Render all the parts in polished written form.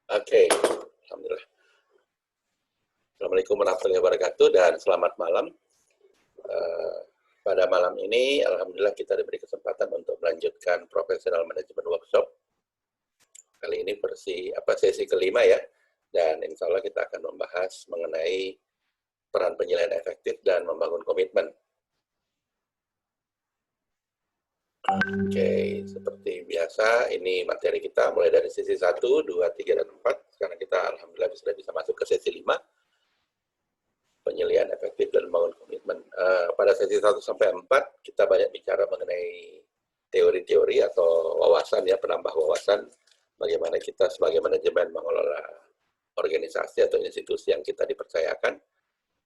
Oke, alhamdulillah. Assalamualaikum warahmatullahi wabarakatuh dan selamat malam. Pada malam ini, alhamdulillah kita diberi kesempatan untuk melanjutkan Professional Management Workshop. Kali ini sesi kelima ya, dan insya Allah kita akan membahas mengenai peran penilaian efektif dan membangun komitmen. Oke, seperti biasa, ini materi kita mulai dari sesi 1, 2, 3, dan 4. Sekarang kita alhamdulillah sudah bisa masuk ke sesi 5. Penilaian efektif dan membangun komitmen. Pada sesi 1 sampai 4 kita banyak bicara mengenai teori-teori atau wawasan ya, penambah wawasan bagaimana kita sebagai manajemen mengelola organisasi atau institusi yang kita dipercayakan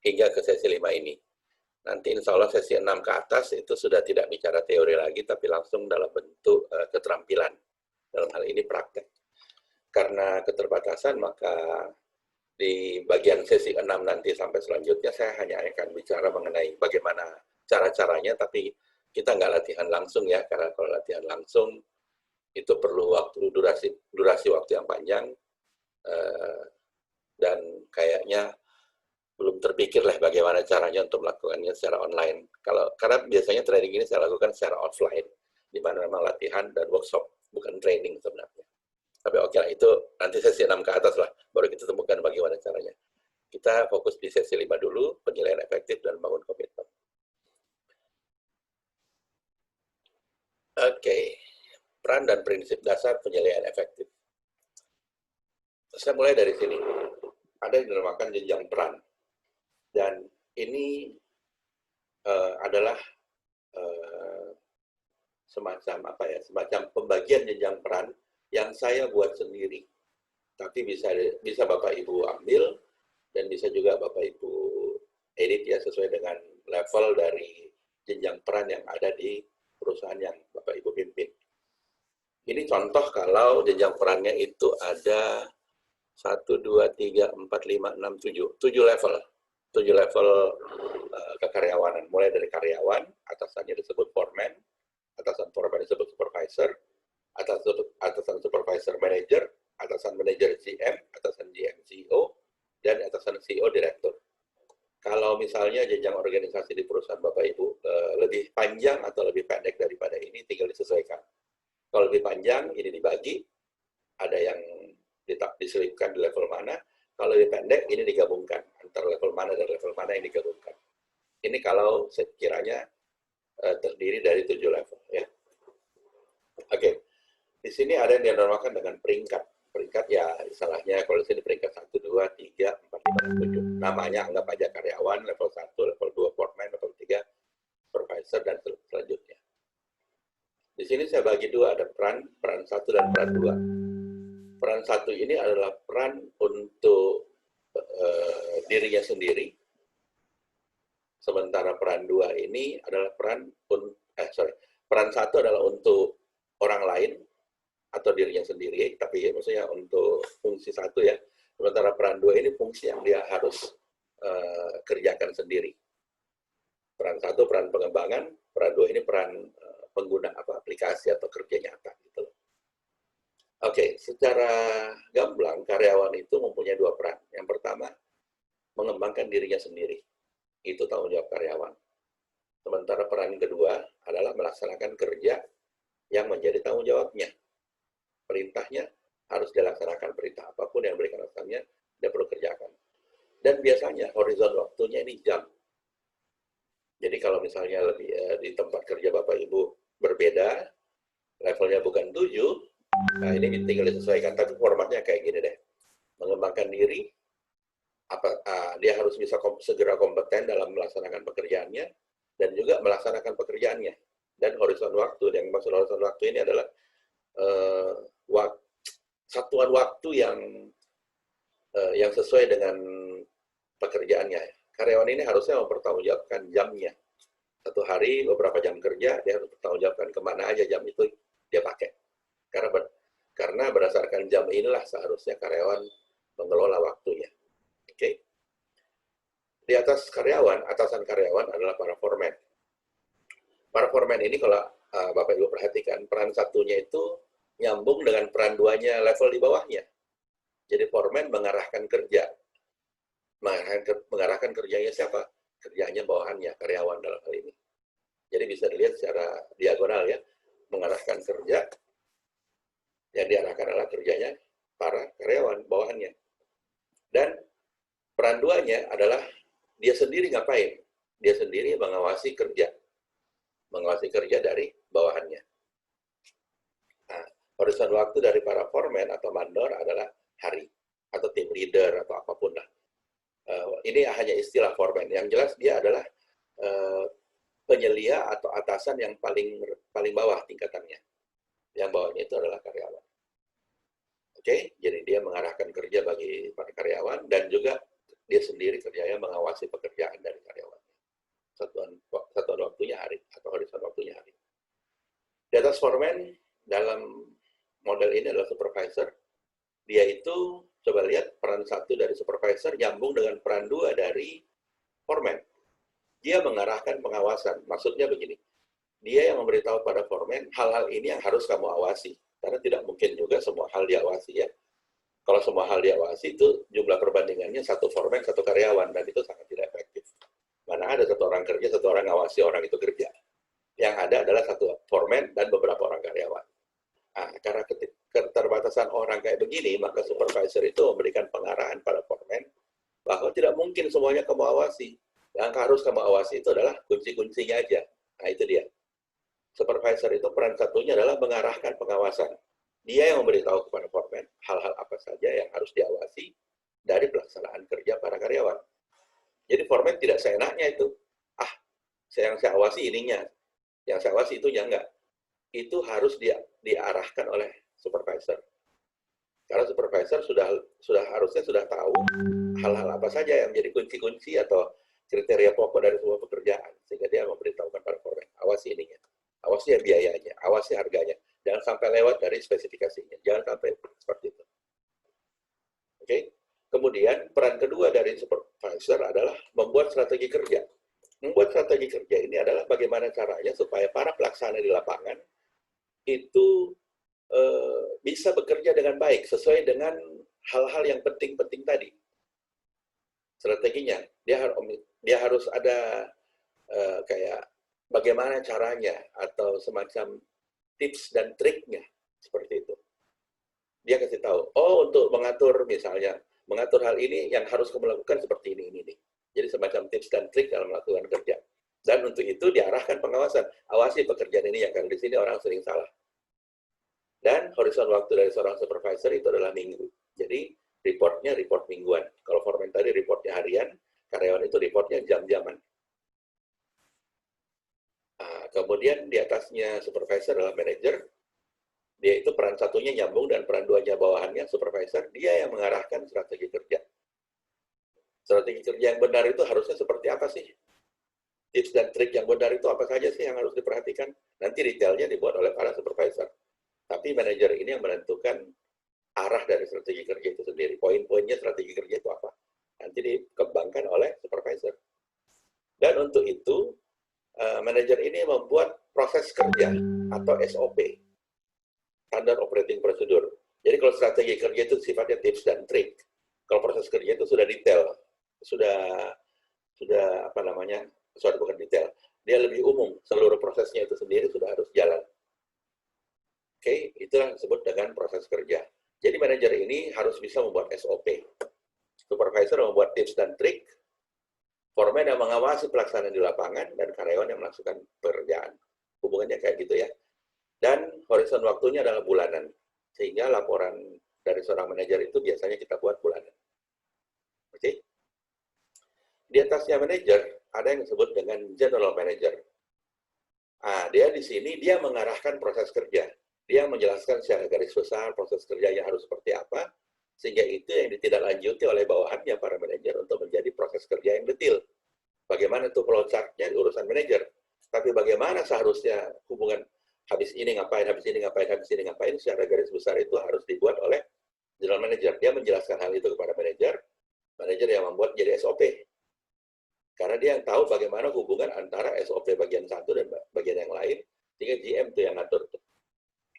hingga ke sesi 5 ini. Nanti insya Allah sesi 6 ke atas itu sudah tidak bicara teori lagi, tapi langsung dalam bentuk keterampilan. Dalam hal ini praktek. Karena keterbatasan, maka di bagian sesi 6 nanti sampai selanjutnya saya hanya akan bicara mengenai bagaimana cara-caranya, tapi kita nggak latihan langsung ya, karena kalau latihan langsung itu perlu durasi waktu yang panjang, dan kayaknya belum terpikir lah bagaimana caranya untuk melakukannya secara online. Karena biasanya training ini saya lakukan secara offline, di mana memang latihan dan workshop, bukan training sebenarnya. Tapi oke lah, itu nanti sesi 6 ke atas lah, baru kita temukan bagaimana caranya. Kita fokus di sesi 5 dulu, penilaian efektif dan bangun komitmen. Oke, peran dan prinsip dasar penilaian efektif. Saya mulai dari sini. Ada yang dinamakan jenjang peran. Dan ini adalah semacam pembagian jenjang peran yang saya buat sendiri. Tapi bisa Bapak Ibu ambil dan bisa juga Bapak Ibu edit ya sesuai dengan level dari jenjang peran yang ada di perusahaan yang Bapak Ibu pimpin. Ini contoh kalau jenjang perannya itu ada 1, 2, 3, 4, 5, 6, 7. 7 level. 7 level kekaryawanan. Mulai dari karyawan, atasannya disebut foreman, atasan foreman disebut supervisor, atasan supervisor manager, atasan manager GM, atasan GM CEO, dan atasan CEO direktur. Kalau misalnya jenjang organisasi di perusahaan Bapak Ibu lebih panjang atau lebih pendek daripada ini, tinggal disesuaikan. Kalau lebih panjang, ini dibagi, ada yang diselipkan di level mana. Kalau lebih pendek, ini digabungkan. Antara level mana dan level mana yang digabungkan. Ini kalau sekiranya terdiri dari 7 level. Ya. Oke. Di sini ada yang dinamakan dengan peringkat. Peringkat ya, istilahnya kalau di sini peringkat 1, 2, 3, 4, 5, dan 7. Namanya anggap aja karyawan, level 1, level 2, foreman, level 3, supervisor, dan selanjutnya. Di sini saya bagi dua, ada peran 1 dan peran 2. Peran 1 ini adalah peran untuk dirinya sendiri. Sementara peran 2 ini adalah peran 1 adalah untuk orang lain atau dirinya sendiri, tapi maksudnya untuk fungsi 1 ya. Sementara peran 2 ini fungsi yang dia harus kerjakan sendiri. Peran 1 peran pengembangan, peran 2 ini peran pengguna aplikasi atau kerja nyata gitu. Oke, secara gamblang karyawan itu mempunyai 2 peran. Yang pertama, mengembangkan dirinya sendiri. Itu tanggung jawab karyawan. Sementara peran kedua adalah melaksanakan kerja yang menjadi tanggung jawabnya. Perintahnya harus dilaksanakan, perintah apapun yang berikan atasannya, dia perlu kerjakan. Dan biasanya horizon waktunya ini jam. Jadi kalau misalnya di tempat kerja Bapak Ibu berbeda, levelnya bukan 7, nah ini tinggal disesuaikan, tapi formatnya kayak gini deh. Mengembangkan diri, dia harus bisa segera kompeten dalam melaksanakan pekerjaannya, dan juga melaksanakan pekerjaannya. Dan horizon waktu, yang maksud horizon waktu ini adalah satuan waktu yang sesuai dengan pekerjaannya. Karyawan ini harusnya mempertanggungjawabkan jamnya. Satu hari, beberapa jam kerja, dia harus bertanggungjawabkan kemana aja jam itu dia pakai. Karena berdasarkan jam inilah seharusnya karyawan mengelola waktunya. Oke. Di atas karyawan, atasan karyawan adalah para foreman. Para foreman ini kalau Bapak Ibu perhatikan, peran 1-nya itu nyambung dengan peran 2-nya level di bawahnya. Jadi foreman mengarahkan kerja. Mengarahkan kerjanya siapa? Kerjanya bawahannya, karyawan dalam hal ini. Jadi bisa dilihat secara diagonal ya, mengarahkan kerja, yang diarahkan adalah kerjanya para karyawan bawahannya. Dan peran duanya adalah dia sendiri ngapain? Dia sendiri mengawasi kerja dari bawahannya. Nah, horizon waktu dari para foreman atau mandor adalah hari, atau tim leader, atau apapun lah. Ini hanya istilah foreman. Yang jelas dia adalah penyelia atau atasan yang paling bawah tingkatannya. Yang bawahnya itu adalah karyawan. Oke, jadi dia mengarahkan kerja bagi para karyawan dan juga dia sendiri kerjanya mengawasi pekerjaan dari karyawan. Satuan waktunya hari atau horizon waktunya hari. Di atas foreman dalam model ini adalah supervisor. Dia itu coba lihat peran satu dari supervisor nyambung dengan peran dua dari foreman. Dia mengarahkan pengawasan. Maksudnya begini, dia yang memberitahu pada foreman hal-hal ini yang harus kamu awasi. Karena tidak mungkin juga semua hal diawasi ya. Kalau semua hal diawasi itu jumlah perbandingannya satu foreman, satu karyawan, dan itu sangat tidak efektif. Mana ada satu orang kerja, satu orang ngawasi orang itu kerja. Yang ada adalah satu foreman dan beberapa orang karyawan. Nah, karena keterbatasan orang kayak begini, maka supervisor itu memberikan pengarahan pada foreman bahwa tidak mungkin semuanya kamu awasi. Yang harus kamu awasi itu adalah kunci-kuncinya aja. Nah, itu dia. Supervisor itu peran satunya adalah mengarahkan pengawasan. Dia yang memberitahu kepada foreman hal-hal apa saja yang harus diawasi dari pelaksanaan kerja para karyawan. Jadi foreman tidak seenaknya itu. Yang saya awasi ininya, yang saya awasi itunya enggak. Itu harus diarahkan oleh supervisor. Karena supervisor harusnya sudah tahu hal-hal apa saja yang menjadi kunci-kunci atau kriteria pokok dari sebuah pekerjaan, sehingga dia memberitahukan pada foreman, awasi ininya, awasi biayanya, awasi harganya, jangan sampai lewat dari spesifikasinya, jangan sampai seperti itu. Oke. Kemudian peran kedua dari supervisor adalah membuat strategi kerja. Membuat strategi kerja ini adalah bagaimana caranya supaya para pelaksana di lapangan itu bisa bekerja dengan baik sesuai dengan hal-hal yang penting-penting tadi. Strateginya, dia harus ada kayak bagaimana caranya atau semacam tips dan triknya seperti itu. Dia kasih tahu, untuk mengatur misalnya, mengatur hal ini yang harus kamu lakukan seperti ini. Jadi semacam tips dan trik dalam melakukan kerja. Dan untuk itu diarahkan pengawasan. Awasi pekerjaan ini ya, karena di sini orang sering salah. Dan horizon waktu dari seorang supervisor itu adalah minggu. Jadi reportnya report mingguan. Kalau foreman tadi reportnya harian, karyawan itu reportnya jam-jaman. Kemudian di atasnya supervisor adalah manager. Dia itu peran satunya nyambung dan peran duanya bawahannya supervisor. Dia yang mengarahkan strategi kerja. Strategi kerja yang benar itu harusnya seperti apa sih? Tips dan trik yang benar itu apa saja sih yang harus diperhatikan? Nanti detailnya dibuat oleh para supervisor. Tapi manajer ini yang menentukan arah dari strategi kerja itu sendiri. Poin-poinnya strategi kerja itu apa? Nanti dikembangkan oleh supervisor. Dan untuk itu, manajer ini membuat proses kerja atau SOP, Standard Operating Procedure. Jadi kalau strategi kerja itu sifatnya tips dan trik. Kalau proses kerja itu sudah detail, sudah bukan detail. Dia lebih umum, seluruh prosesnya itu sendiri sudah harus jalan. Oke, itulah disebut dengan proses kerja. Jadi manajer ini harus bisa membuat SOP. Supervisor membuat tips dan trik. Foreman yang mengawasi pelaksanaan di lapangan dan karyawan yang melakukan pekerjaan. Hubungannya kayak gitu ya. Dan horizon waktunya adalah bulanan. Sehingga laporan dari seorang manajer itu biasanya kita buat bulanan. Oke. Di atasnya manajer ada yang disebut dengan general manager. Dia di sini dia mengarahkan proses kerja. Dia menjelaskan secara garis besar proses kerjanya harus seperti apa, sehingga itu yang ditindaklanjuti oleh bawahannya para manajer untuk menjadi proses kerja yang detail. Bagaimana itu flowchart-nya di urusan manajer, tapi bagaimana seharusnya hubungan habis ini ngapain secara garis besar itu harus dibuat oleh general manager. Dia menjelaskan hal itu kepada manajer yang membuat jadi SOP. Karena dia yang tahu bagaimana hubungan antara SOP bagian satu dan bagian yang lain, sehingga GM itu yang ngatur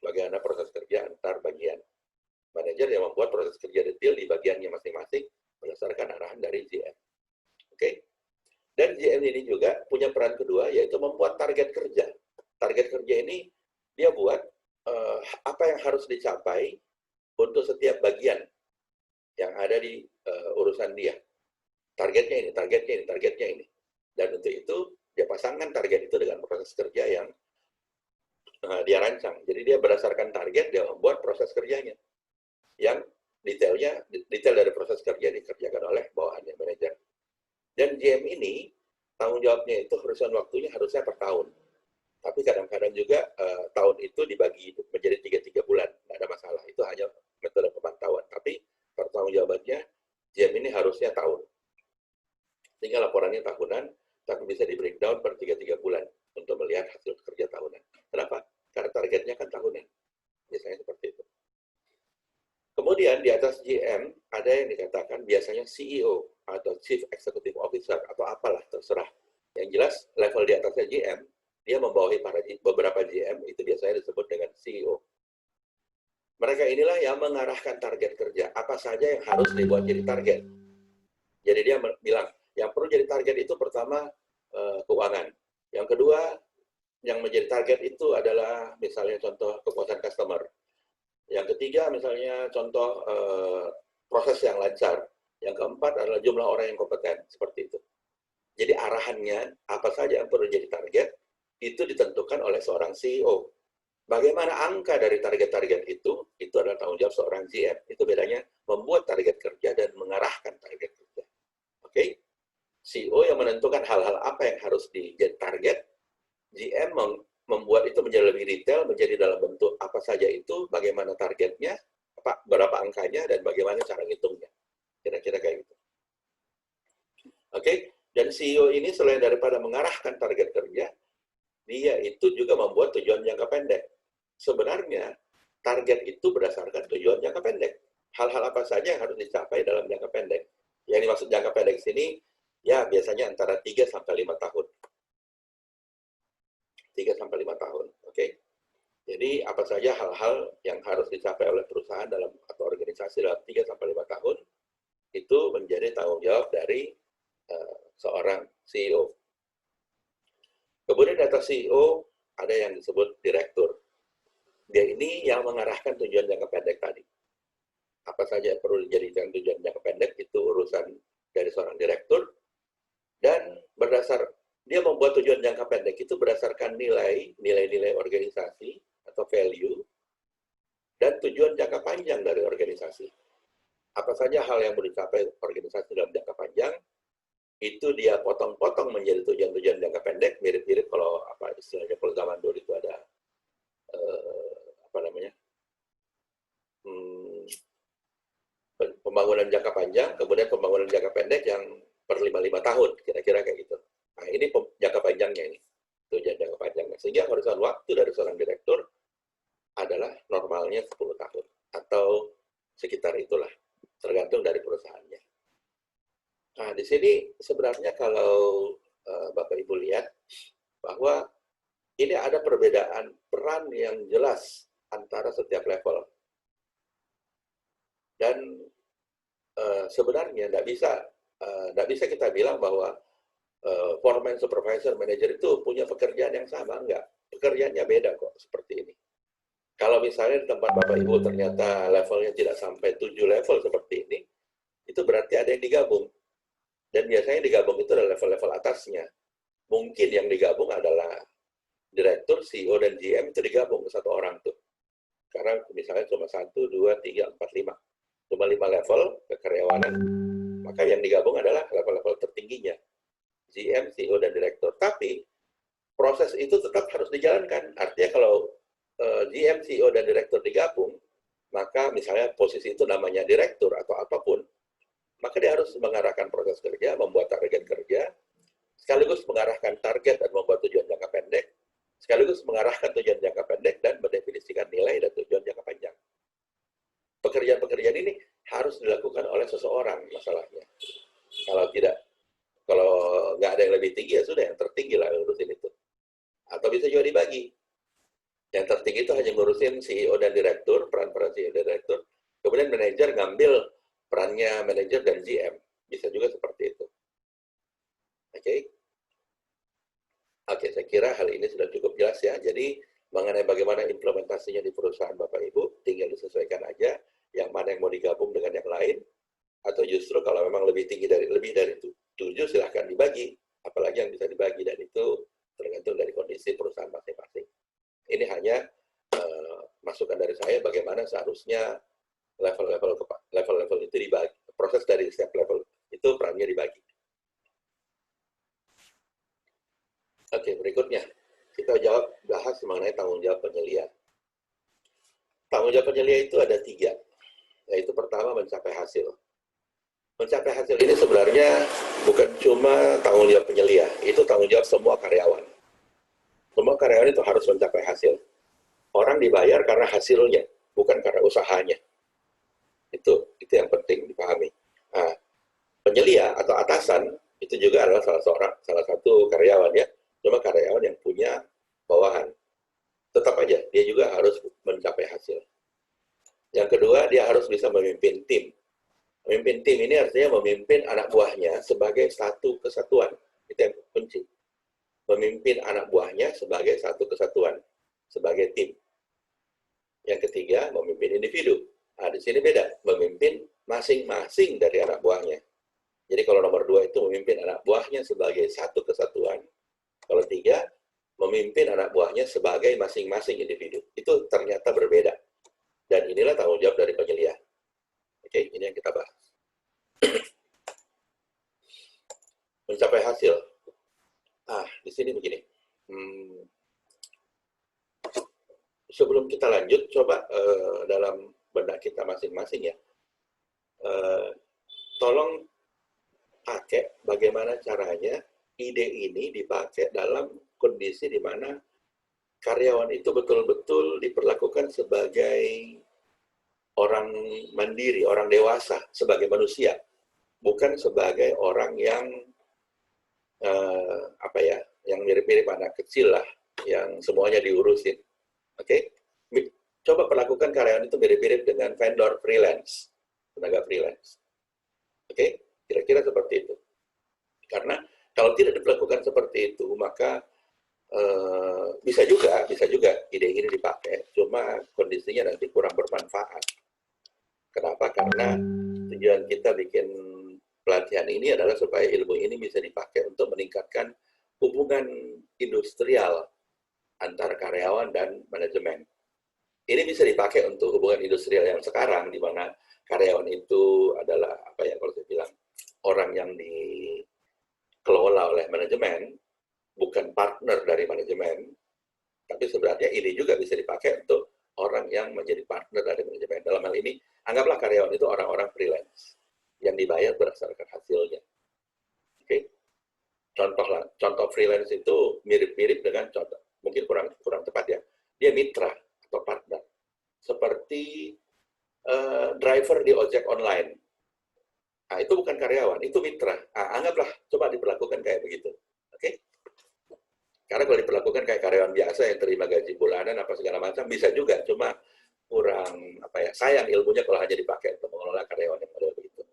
bagaimana proses kerja antar bagian. Manajer yang membuat proses kerja detail di juga punya peran kedua, yaitu membuat target kerja. Target kerja ini dia buat apa yang harus dicapai untuk setiap bagian yang ada di urusan dia. Targetnya ini, targetnya ini, targetnya ini. Dan untuk itu, dia pasangkan target itu dengan proses kerja yang dia rancang. Jadi dia berdasarkan target, dia membuat proses kerjanya. Yang detail dari proses kerja dikerjakan oleh bawahannya, manajer. Dan GM ini, tanggung jawabnya itu horizon waktunya harusnya per tahun. Tapi kadang-kadang juga tahun itu dibagi menjadi 3 bulan. Nggak ada masalah. Itu hanya metode pemantauan. Tapi tanggung jawabannya, GM ini harusnya tahun. Sehingga laporannya tahunan, tapi bisa di breakdown per 3 bulan untuk melihat hasil kerja tahunan. Kenapa? Karena targetnya kan tahunan. Biasanya seperti itu. Kemudian di atas GM, ada yang dikatakan biasanya CEO atau Chief Executive Officer atau apalah, terserah. Yang jelas, level di atasnya GM, dia membawahi beberapa GM, itu biasanya disebut dengan CEO. Mereka inilah yang mengarahkan target kerja. Apa saja yang harus dibuat jadi target. Jadi dia bilang, yang perlu jadi target itu pertama keuangan. Yang kedua, yang menjadi target itu adalah misalnya contoh kepuasan customer. Yang ketiga misalnya contoh proses yang lancar. Yang keempat adalah jumlah orang yang kompeten, seperti itu. Jadi arahannya, apa saja yang perlu jadi target, itu ditentukan oleh seorang CEO. Bagaimana angka dari target-target itu adalah tanggung jawab seorang GM. Itu bedanya membuat target kerja dan mengarahkan target kerja. Oke? CEO yang menentukan hal-hal apa yang harus dijadi target, GM membuat itu menjadi lebih detail, menjadi dalam bentuk apa saja itu, bagaimana targetnya, berapa angkanya, dan bagaimana cara ngitungnya. Kira-kira kayak gitu. Oke? Dan CEO ini selain daripada mengarahkan target kerja, dia itu juga membuat tujuan jangka pendek. Sebenarnya, target itu berdasarkan tujuan jangka pendek. Hal-hal apa saja yang harus dicapai dalam jangka pendek. Yang dimaksud jangka pendek sini, ya biasanya antara 3-5 tahun. 3-5 tahun, oke? Jadi apa saja hal-hal yang harus dicapai oleh perusahaan dalam atau organisasi dalam 3-5 tahun, itu menjadi tanggung jawab dari seorang CEO. Kemudian di atas CEO, ada yang disebut direktur. Dia ini yang mengarahkan tujuan jangka pendek tadi. Apa saja yang perlu dijadikan tujuan jangka pendek, itu urusan dari seorang direktur. Dan dia membuat tujuan jangka pendek itu berdasarkan nilai-nilai organisasi atau value, dan tujuan jangka panjang dari organisasi. Apa saja hal yang perlu dicapai organisasi dalam jangka panjang, itu dia potong-potong menjadi tujuan-tujuan jangka pendek, mirip-mirip kalau istilahnya kalau zaman dulu itu ada pembangunan jangka panjang, kemudian pembangunan jangka pendek yang per 5 tahun, kira-kira kayak gitu. Nah, ini jangka panjangnya ini, tujuan jangka panjangnya. Sehingga horizon waktu dari seorang direktur adalah normalnya 10 tahun, atau sekitar itulah, tergantung dari perusahaannya. Nah, di sini sebenarnya kalau Bapak Ibu lihat, bahwa ini ada perbedaan peran yang jelas antara setiap level. Dan sebenarnya nggak bisa kita bilang bahwa foreman, supervisor, manager itu punya pekerjaan yang sama. Enggak. Pekerjaannya beda kok, seperti ini. Kalau misalnya di tempat Bapak Ibu ternyata levelnya tidak sampai 7 level seperti ini, itu berarti ada yang digabung. Dan biasanya digabung itu adalah level-level atasnya. Mungkin yang digabung adalah direktur, CEO, dan GM itu digabung ke satu orang tuh. Karena misalnya cuma 1, 2, 3, 4, 5. Cuma 5 level kekaryawanan. Maka yang digabung adalah level-level tertingginya. GM, CEO, dan direktur. Tapi proses itu tetap harus dijalankan. Artinya kalau GM, CEO, dan direktur digabung, maka misalnya posisi itu namanya direktur atau apapun, maka dia harus mengarahkan proses kerja, membuat target kerja, sekaligus mengarahkan target dan membuat tujuan jangka pendek, sekaligus mengarahkan tujuan jangka pendek dan mendefinisikan nilai dan tujuan jangka panjang. Pekerjaan-pekerjaan ini harus dilakukan oleh seseorang masalahnya. Kalau nggak ada yang lebih tinggi, ya sudah yang tertinggi lah ngurusin itu. Atau bisa juga dibagi. Yang tertinggi itu hanya ngurusin CEO dan direktur, peran-peran CEO dan direktur. Kemudian manajer ngambil perannya manajer dan GM. Bisa juga seperti itu. Oke? kira hal ini sudah cukup jelas ya. Jadi mengenai bagaimana implementasinya di perusahaan Bapak Ibu, tinggal disesuaikan aja yang mana yang mau digabung dengan yang lain, atau justru kalau memang lebih dari 7 silahkan dibagi, apalagi yang bisa dibagi, dan itu tergantung dari kondisi perusahaan masing-masing. Ini hanya masukan dari saya bagaimana seharusnya level-level itu dibagi, proses dari setiap level itu perannya dibagi. Oke, berikutnya kita bahas mengenai tanggung jawab penyelia. Tanggung jawab penyelia itu ada 3, yaitu pertama mencapai hasil. Mencapai hasil ini sebenarnya bukan cuma tanggung jawab penyelia, itu tanggung jawab semua karyawan. Semua karyawan itu harus mencapai hasil. Orang dibayar karena hasilnya, bukan karena usahanya. Itu yang penting dipahami. Nah, penyelia atau atasan itu juga adalah salah satu karyawan ya. Cuma karyawan yang punya bawahan. Tetap aja dia juga harus mencapai hasil. Yang kedua, dia harus bisa memimpin tim. Memimpin tim ini artinya memimpin anak buahnya sebagai satu kesatuan. Itu yang kunci. Memimpin anak buahnya sebagai satu kesatuan, sebagai tim. Yang ketiga, memimpin individu. Nah, di sini beda, memimpin masing-masing dari anak buahnya. Jadi kalau nomor 2 itu memimpin anak buahnya sebagai satu kesatuan. Kalau 3, memimpin anak buahnya sebagai masing-masing individu. Itu ternyata berbeda. Dan inilah tanggung jawab dari penyelia. Oke, ini yang kita bahas. Mencapai hasil. Di sini begini. Sebelum kita lanjut, coba dalam benak kita masing-masing ya. Tolong pakai bagaimana caranya ide ini dipakai dalam kondisi di mana karyawan itu betul-betul diperlakukan sebagai orang mandiri, orang dewasa, sebagai manusia, bukan sebagai orang yang yang mirip-mirip anak kecil lah, yang semuanya diurusin. Oke? Coba perlakukan karyawan itu mirip-mirip dengan vendor freelance, tenaga freelance. Oke? Kira-kira seperti itu. Karena kalau tidak diperlakukan seperti itu, maka bisa juga ide ini dipakai, cuma kondisinya nanti kurang bermanfaat. Kenapa? Karena tujuan kita bikin pelatihan ini adalah supaya ilmu ini bisa dipakai untuk meningkatkan hubungan industrial antara karyawan dan manajemen. Ini bisa dipakai untuk hubungan industrial yang sekarang, di mana karyawan itu adalah kalau saya bilang orang yang dikelola oleh manajemen, bukan partner dari manajemen. Tapi sebenarnya ini juga bisa dipakai untuk orang yang menjadi partner dari manajemen. Dalam hal ini, anggaplah karyawan itu orang-orang freelance yang dibayar berdasarkan hasilnya. Oke? Contoh freelance itu mirip-mirip dengan contoh, mungkin kurang tepat ya. Dia mitra atau partner, seperti driver di ojek online. Itu bukan karyawan, itu mitra. Anggaplah, coba diperlakukan kayak begitu. Oke? Karena kalau diperlakukan kayak karyawan biasa yang terima gaji bulanan apa segala macam, bisa juga, cuma kurang sayang ilmunya kalau hanya dipakai untuk mengelola karyawan yang model begitu.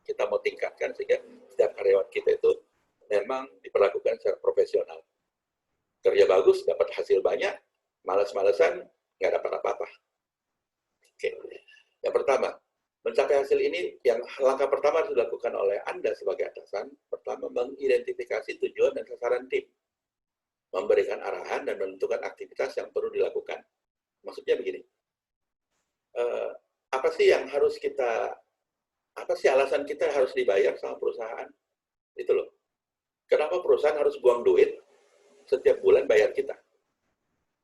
Kita mau tingkatkan sehingga setiap karyawan kita itu memang diperlakukan secara profesional. Kerja bagus, dapat hasil banyak, malas-malesan, nggak dapat apa-apa. Oke. Yang pertama, mencapai hasil ini, yang langkah pertama harus dilakukan oleh Anda sebagai atasan, pertama mengidentifikasi tujuan dan sasaran tim, memberikan arahan dan menentukan aktivitas yang perlu dilakukan. Maksudnya begini, apa sih alasan kita harus dibayar sama perusahaan? Itu loh. Kenapa perusahaan harus buang duit setiap bulan bayar kita?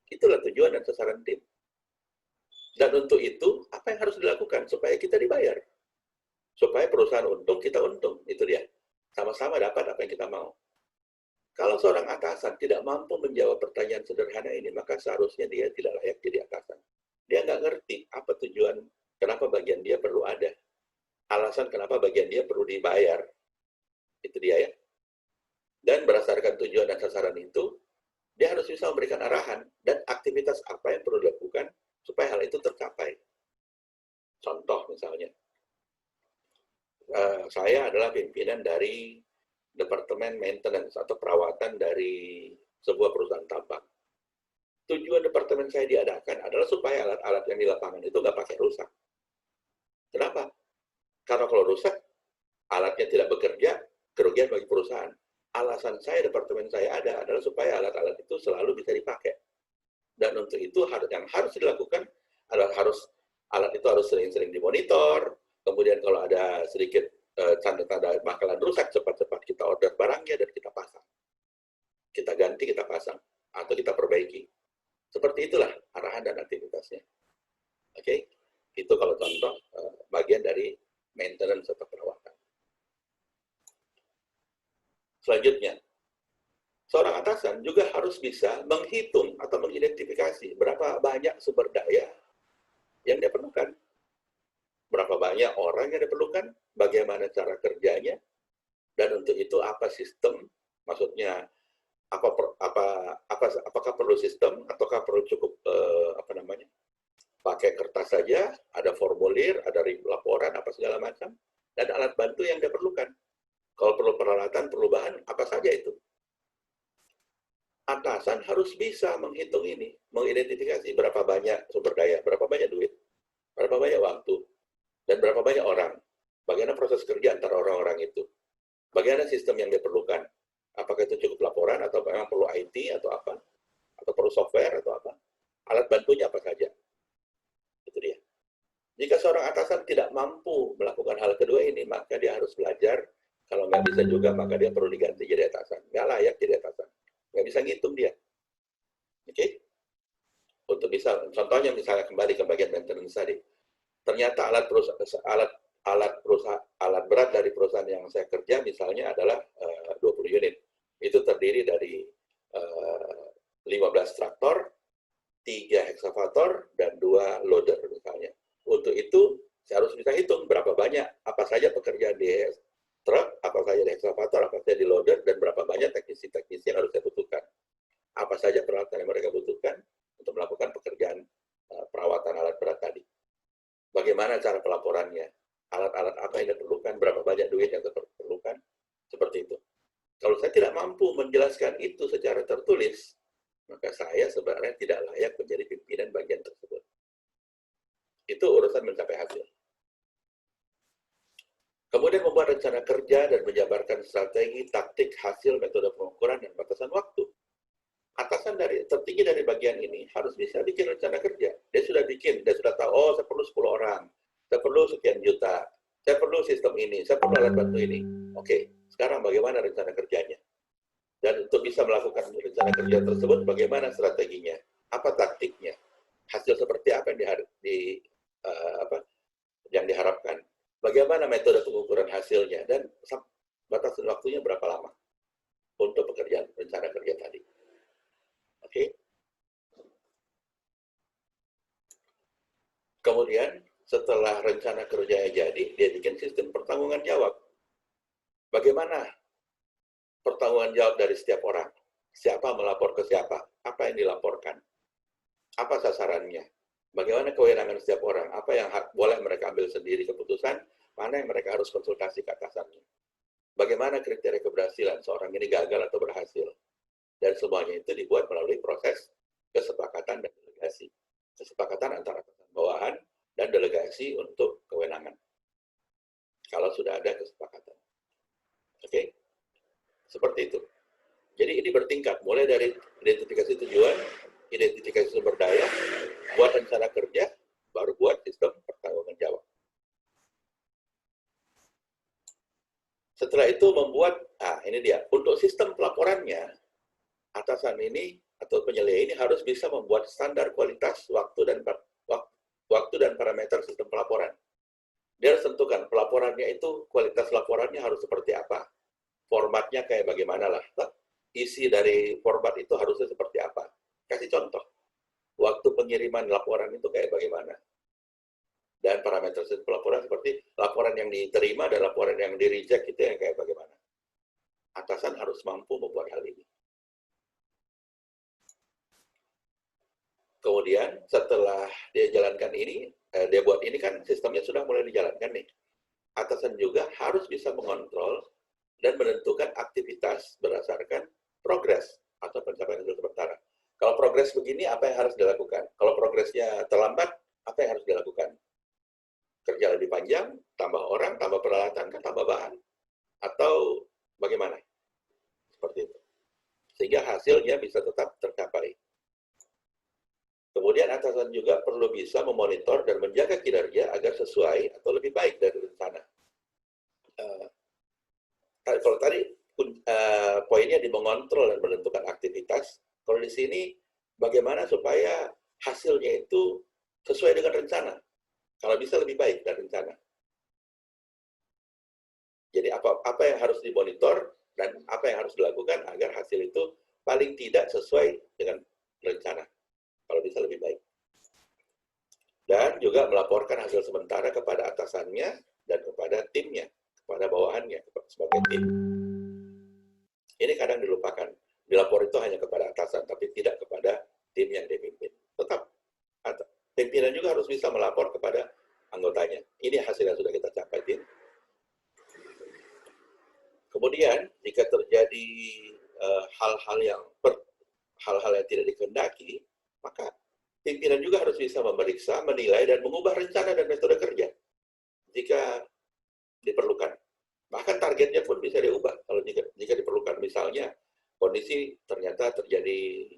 Itulah tujuan dan sasaran tim. Dan untuk itu, apa yang harus dilakukan supaya kita dibayar? Supaya perusahaan untung, kita untung. Itu dia. Sama-sama dapat apa yang kita mau. Kalau seorang atasan tidak mampu menjawab pertanyaan sederhana ini, maka seharusnya dia tidak layak jadi atasan. Dia nggak ngerti apa tujuan, kenapa bagian dia perlu ada. Alasan kenapa bagian dia perlu dibayar. Itu dia ya. Dan berdasarkan tujuan dan sasaran itu, dia harus bisa memberikan arahan dan aktivitas apa yang perlu dilakukan supaya hal itu tercapai. Contoh misalnya, saya adalah pimpinan dari Departemen Maintenance atau perawatan dari sebuah perusahaan tambang. Tujuan departemen saya diadakan adalah supaya alat-alat yang di lapangan itu nggak pakai rusak. Kenapa? Karena kalau rusak, alatnya tidak bekerja, kerugian bagi perusahaan. Alasan saya, departemen saya ada adalah supaya alat-alat itu selalu bisa dipakai. Dan untuk itu yang harus dilakukan adalah alat itu harus sering-sering dimonitor. Kemudian kalau ada sedikit tanda-tanda bakalan rusak, cepat-cepat kita order barangnya dan kita pasang. Kita ganti, kita pasang. Atau kita perbaiki. Seperti itulah arahan dan aktivitasnya. Oke? Itu kalau contoh bagian dari maintenance atau perawatan. Selanjutnya, seorang atasan juga harus bisa menghitung atau mengidentifikasi berapa banyak sumber daya yang dia perlukan. Berapa banyak orang yang diperlukan, bagaimana cara kerjanya, dan untuk itu apa sistem, maksudnya apakah perlu sistem ataukah perlu cukup pakai kertas saja, ada formulir, ada laporan, apa segala macam, dan alat bantu yang diperlukan. Kalau perlu peralatan, perlu bahan, apa saja itu. Atasan harus bisa menghitung ini, mengidentifikasi berapa banyak sumber daya, berapa banyak duit, berapa banyak waktu, dan berapa banyak orang. Bagaimana proses kerja antara orang-orang itu. Bagaimana sistem yang diperlukan. Apakah itu cukup laporan, atau memang perlu IT, atau apa. Atau perlu software, atau apa. Alat bantunya apa saja. Itu dia. Jika seorang atasan tidak mampu melakukan hal kedua ini, maka dia harus belajar. Kalau nggak bisa juga, maka dia perlu diganti jadi atasan. Nggak layak jadi atasan. Nggak bisa ngitung dia. Oke? Untuk bisa, contohnya misalnya kembali ke bagian maintenance tadi. Ternyata alat berat dari perusahaan yang saya kerja misalnya adalah 20 unit. Itu terdiri dari 15 traktor, 3 eksavator, dan 2 loader misalnya. Untuk itu, saya harus bisa hitung berapa banyak, apa saja pekerjaan di truk, apa saja di eksavator, apa saja di loader, dan berapa banyak teknisi-teknisi yang harus saya butuhkan. Apa saja peralatan yang mereka butuhkan untuk melakukan pekerjaan perawatan alat berat tadi. Bagaimana cara pelaporannya? Alat-alat apa yang diperlukan? Berapa banyak duit yang diperlukan? Seperti itu. Kalau saya tidak mampu menjelaskan itu secara tertulis, maka saya sebenarnya tidak layak menjadi pimpinan bagian tersebut. Itu urusan mencapai hasil. Kemudian membuat rencana kerja dan menjabarkan strategi, taktik, hasil, metode pengukuran, dan batasan waktu. Atasan tertinggi dari bagian ini harus bisa bikin rencana kerja. Dia sudah tahu, oh saya perlu 10 orang, saya perlu sekian juta, saya perlu sistem ini, saya perlu alat bantu ini. Oke, sekarang bagaimana rencana kerjanya? Dan untuk bisa melakukan rencana kerja tersebut, bagaimana strateginya? Apa taktiknya? Hasil seperti apa yang diharapkan? Bagaimana metode pengukuran hasilnya? Dan batasan waktunya berapa lama untuk pekerjaan rencana kerja tadi? Oke. Kemudian setelah rencana kerjanya jadi, dia bikin sistem pertanggungan jawab. Bagaimana pertanggungan jawab dari setiap orang? Siapa melapor ke siapa? Apa yang dilaporkan? Apa sasarannya? Bagaimana kewenangan setiap orang? Apa yang boleh mereka ambil sendiri keputusan? Mana yang mereka harus konsultasi ke atasannya? Bagaimana kriteria keberhasilan seorang ini gagal atau berhasil? Dan semuanya itu dibuat melalui proses kesepakatan dan delegasi. Kesepakatan antara atasan bawahan dan delegasi untuk kewenangan. Kalau sudah ada kesepakatan. Oke? Seperti itu. Jadi ini bertingkat, mulai dari identifikasi tujuan, identifikasi sumber daya, buat rencana kerja, baru buat sistem pertanggungan jawab. Setelah itu membuat, ini dia, untuk sistem pelaporannya, atasan ini atau penyelia ini harus bisa membuat standar kualitas waktu dan parameter sistem pelaporan. Dia harus tentukan pelaporannya itu, kualitas laporannya harus seperti apa. Formatnya kayak bagaimana lah. Isi dari format itu harusnya seperti apa. Kasih contoh. Waktu pengiriman laporan itu kayak bagaimana. Dan parameter sistem pelaporan seperti laporan yang diterima dan laporan yang di-reject itu yang kayak bagaimana. Atasan harus mampu membuat hal ini. Kemudian setelah dia jalankan ini, dia buat ini kan sistemnya sudah mulai dijalankan nih. Atasan juga harus bisa mengontrol dan menentukan aktivitas berdasarkan progres atau pencapaian progres begini, apa yang harus dilakukan? Kalau progresnya terlambat, apa yang harus dilakukan? Kerja lebih panjang, tambah orang, tambah peralatan, kan tambah bahan? Atau bagaimana? Seperti itu. Sehingga hasilnya bisa tetap tercapai. Kemudian atasan juga perlu bisa memonitor dan menjaga kinerja agar sesuai atau lebih baik dari rencana. Kalau tadi poinnya di mengontrol dan menentukan aktivitas, kalau di sini bagaimana supaya hasilnya itu sesuai dengan rencana. Kalau bisa lebih baik dari rencana. Jadi apa yang harus dimonitor dan apa yang harus dilakukan agar hasil itu paling tidak sesuai dengan rencana. Kalau bisa lebih baik. Dan juga melaporkan hasil sementara kepada atasannya dan kepada timnya, kepada bawahannya sebagai tim. Ini kadang dilupakan. Dilapor itu hanya kepada atasan, tapi tidak kepada tim yang dipimpin. Tetap, pimpinan juga harus bisa melapor kepada anggotanya. Ini hasil yang sudah kita capai, tim. Kemudian, jika terjadi hal-hal yang tidak dikehendaki, maka pimpinan juga harus bisa memeriksa, menilai, dan mengubah rencana dan metode kerja jika diperlukan. Bahkan targetnya pun bisa diubah kalau jika diperlukan. Misalnya, kondisi ternyata terjadi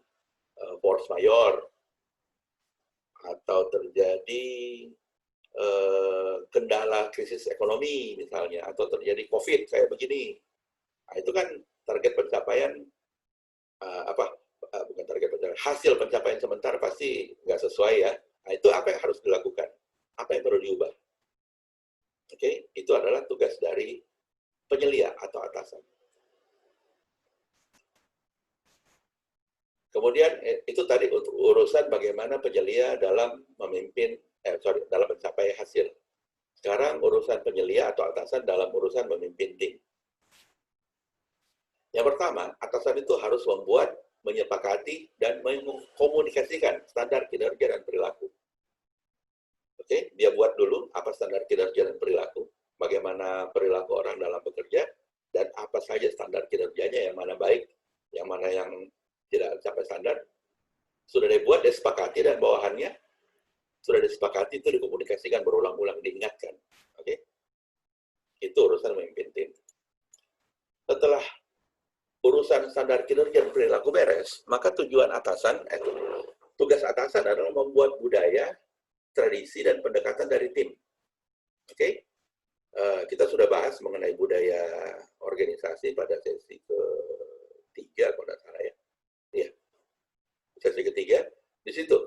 force majeure, atau terjadi kendala krisis ekonomi misalnya, atau terjadi COVID kayak begini. Nah, itu kan target pencapaian, bukan target pencapaian, hasil pencapaian sementara pasti nggak sesuai ya. Nah, itu apa yang harus dilakukan? Apa yang perlu diubah? Oke, itu adalah tugas dari penyelia atau atasan. Kemudian itu tadi untuk urusan bagaimana penyelia dalam dalam mencapai hasil. Sekarang urusan penyelia atau atasan dalam urusan memimpin tim. Yang pertama, atasan itu harus membuat, menyepakati, dan mengkomunikasikan standar kinerja dan perilaku. Oke, dia buat dulu apa standar kinerja dan perilaku, bagaimana perilaku orang dalam bekerja, dan apa saja standar kinerjanya, yang mana baik, yang mana yang tidak capai standar. Sudah dibuat, disepakati, dan bawahannya sudah disepakati, itu dikomunikasikan berulang-ulang, diingatkan. Oke, itu urusan memimpin tim. Setelah urusan standar kinerja dan perilaku beres, maka tugas atasan adalah membuat budaya, tradisi, dan pendekatan dari tim. Oke, kita sudah bahas mengenai budaya organisasi pada sesi ketiga, kalau tidak salah ya. Iya, sesi ketiga. Di situ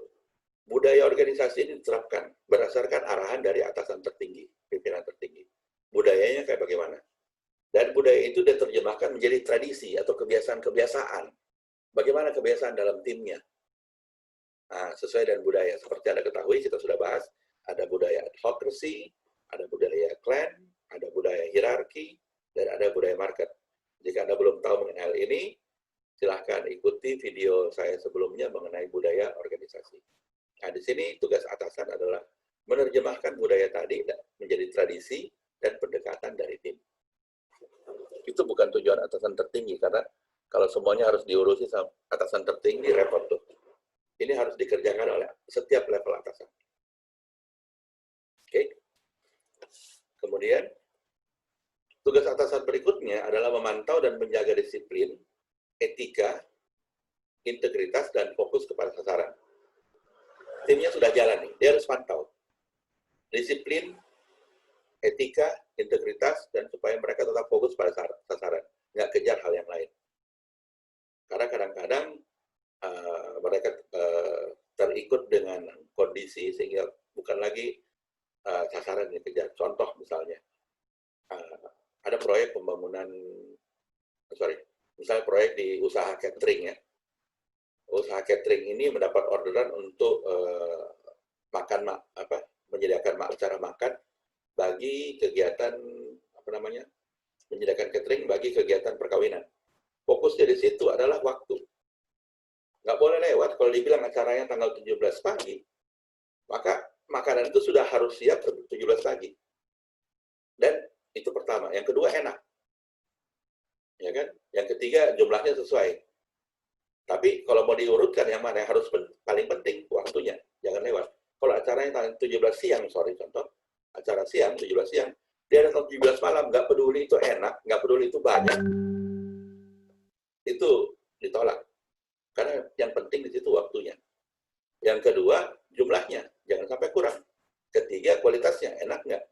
budaya organisasi ini diterapkan berdasarkan arahan dari atasan tertinggi, pimpinan tertinggi. Budayanya kayak bagaimana? Dan budaya itu diterjemahkan menjadi tradisi atau kebiasaan-kebiasaan. Bagaimana kebiasaan dalam timnya? Nah, sesuai dengan budaya. Seperti Anda ketahui, kita sudah bahas, ada budaya advocacy, ada budaya clan, ada budaya hierarki, dan ada budaya market. Jika Anda belum tahu mengenai hal ini, silahkan ikuti video saya sebelumnya mengenai budaya organisasi. Nah, di sini tugas atasan adalah menerjemahkan budaya tadi menjadi tradisi dan pendekatan dari tim. Itu bukan tujuan atasan tertinggi, karena kalau semuanya harus diurusi sama atasan tertinggi, repot tuh. Ini harus dikerjakan oleh setiap level atasan. Oke. Kemudian, tugas atasan berikutnya adalah memantau dan menjaga disiplin, etika, integritas, dan fokus kepada sasaran. Timnya sudah jalan nih, dia harus pantau. Disiplin, etika, integritas, dan supaya mereka tetap fokus pada sasaran, nggak kejar hal yang lain. Karena kadang-kadang mereka terikut dengan kondisi sehingga bukan lagi sasaran yang dikejar. Contoh misalnya, ada proyek pembangunan, misalnya proyek di usaha catering ya. Usaha catering ini mendapat orderan untuk menyediakan acara makan bagi kegiatan menyediakan catering bagi kegiatan perkawinan. Fokus dari situ adalah waktu. Nggak boleh lewat. Kalau dibilang acaranya tanggal 17 pagi, maka makanan itu sudah harus siap 17 pagi. Dan itu pertama. Yang kedua, enak. Ya kan? Yang ketiga, jumlahnya sesuai. Tapi kalau mau diurutkan yang mana yang harus paling penting, waktunya, jangan lewat. Kalau acaranya 17 siang, contoh, acara siang, 17 siang, dia datang 17 malam, nggak peduli itu enak, nggak peduli itu banyak, itu ditolak. Karena yang penting di situ waktunya. Yang kedua, jumlahnya, jangan sampai kurang. Ketiga, kualitasnya, enak nggak?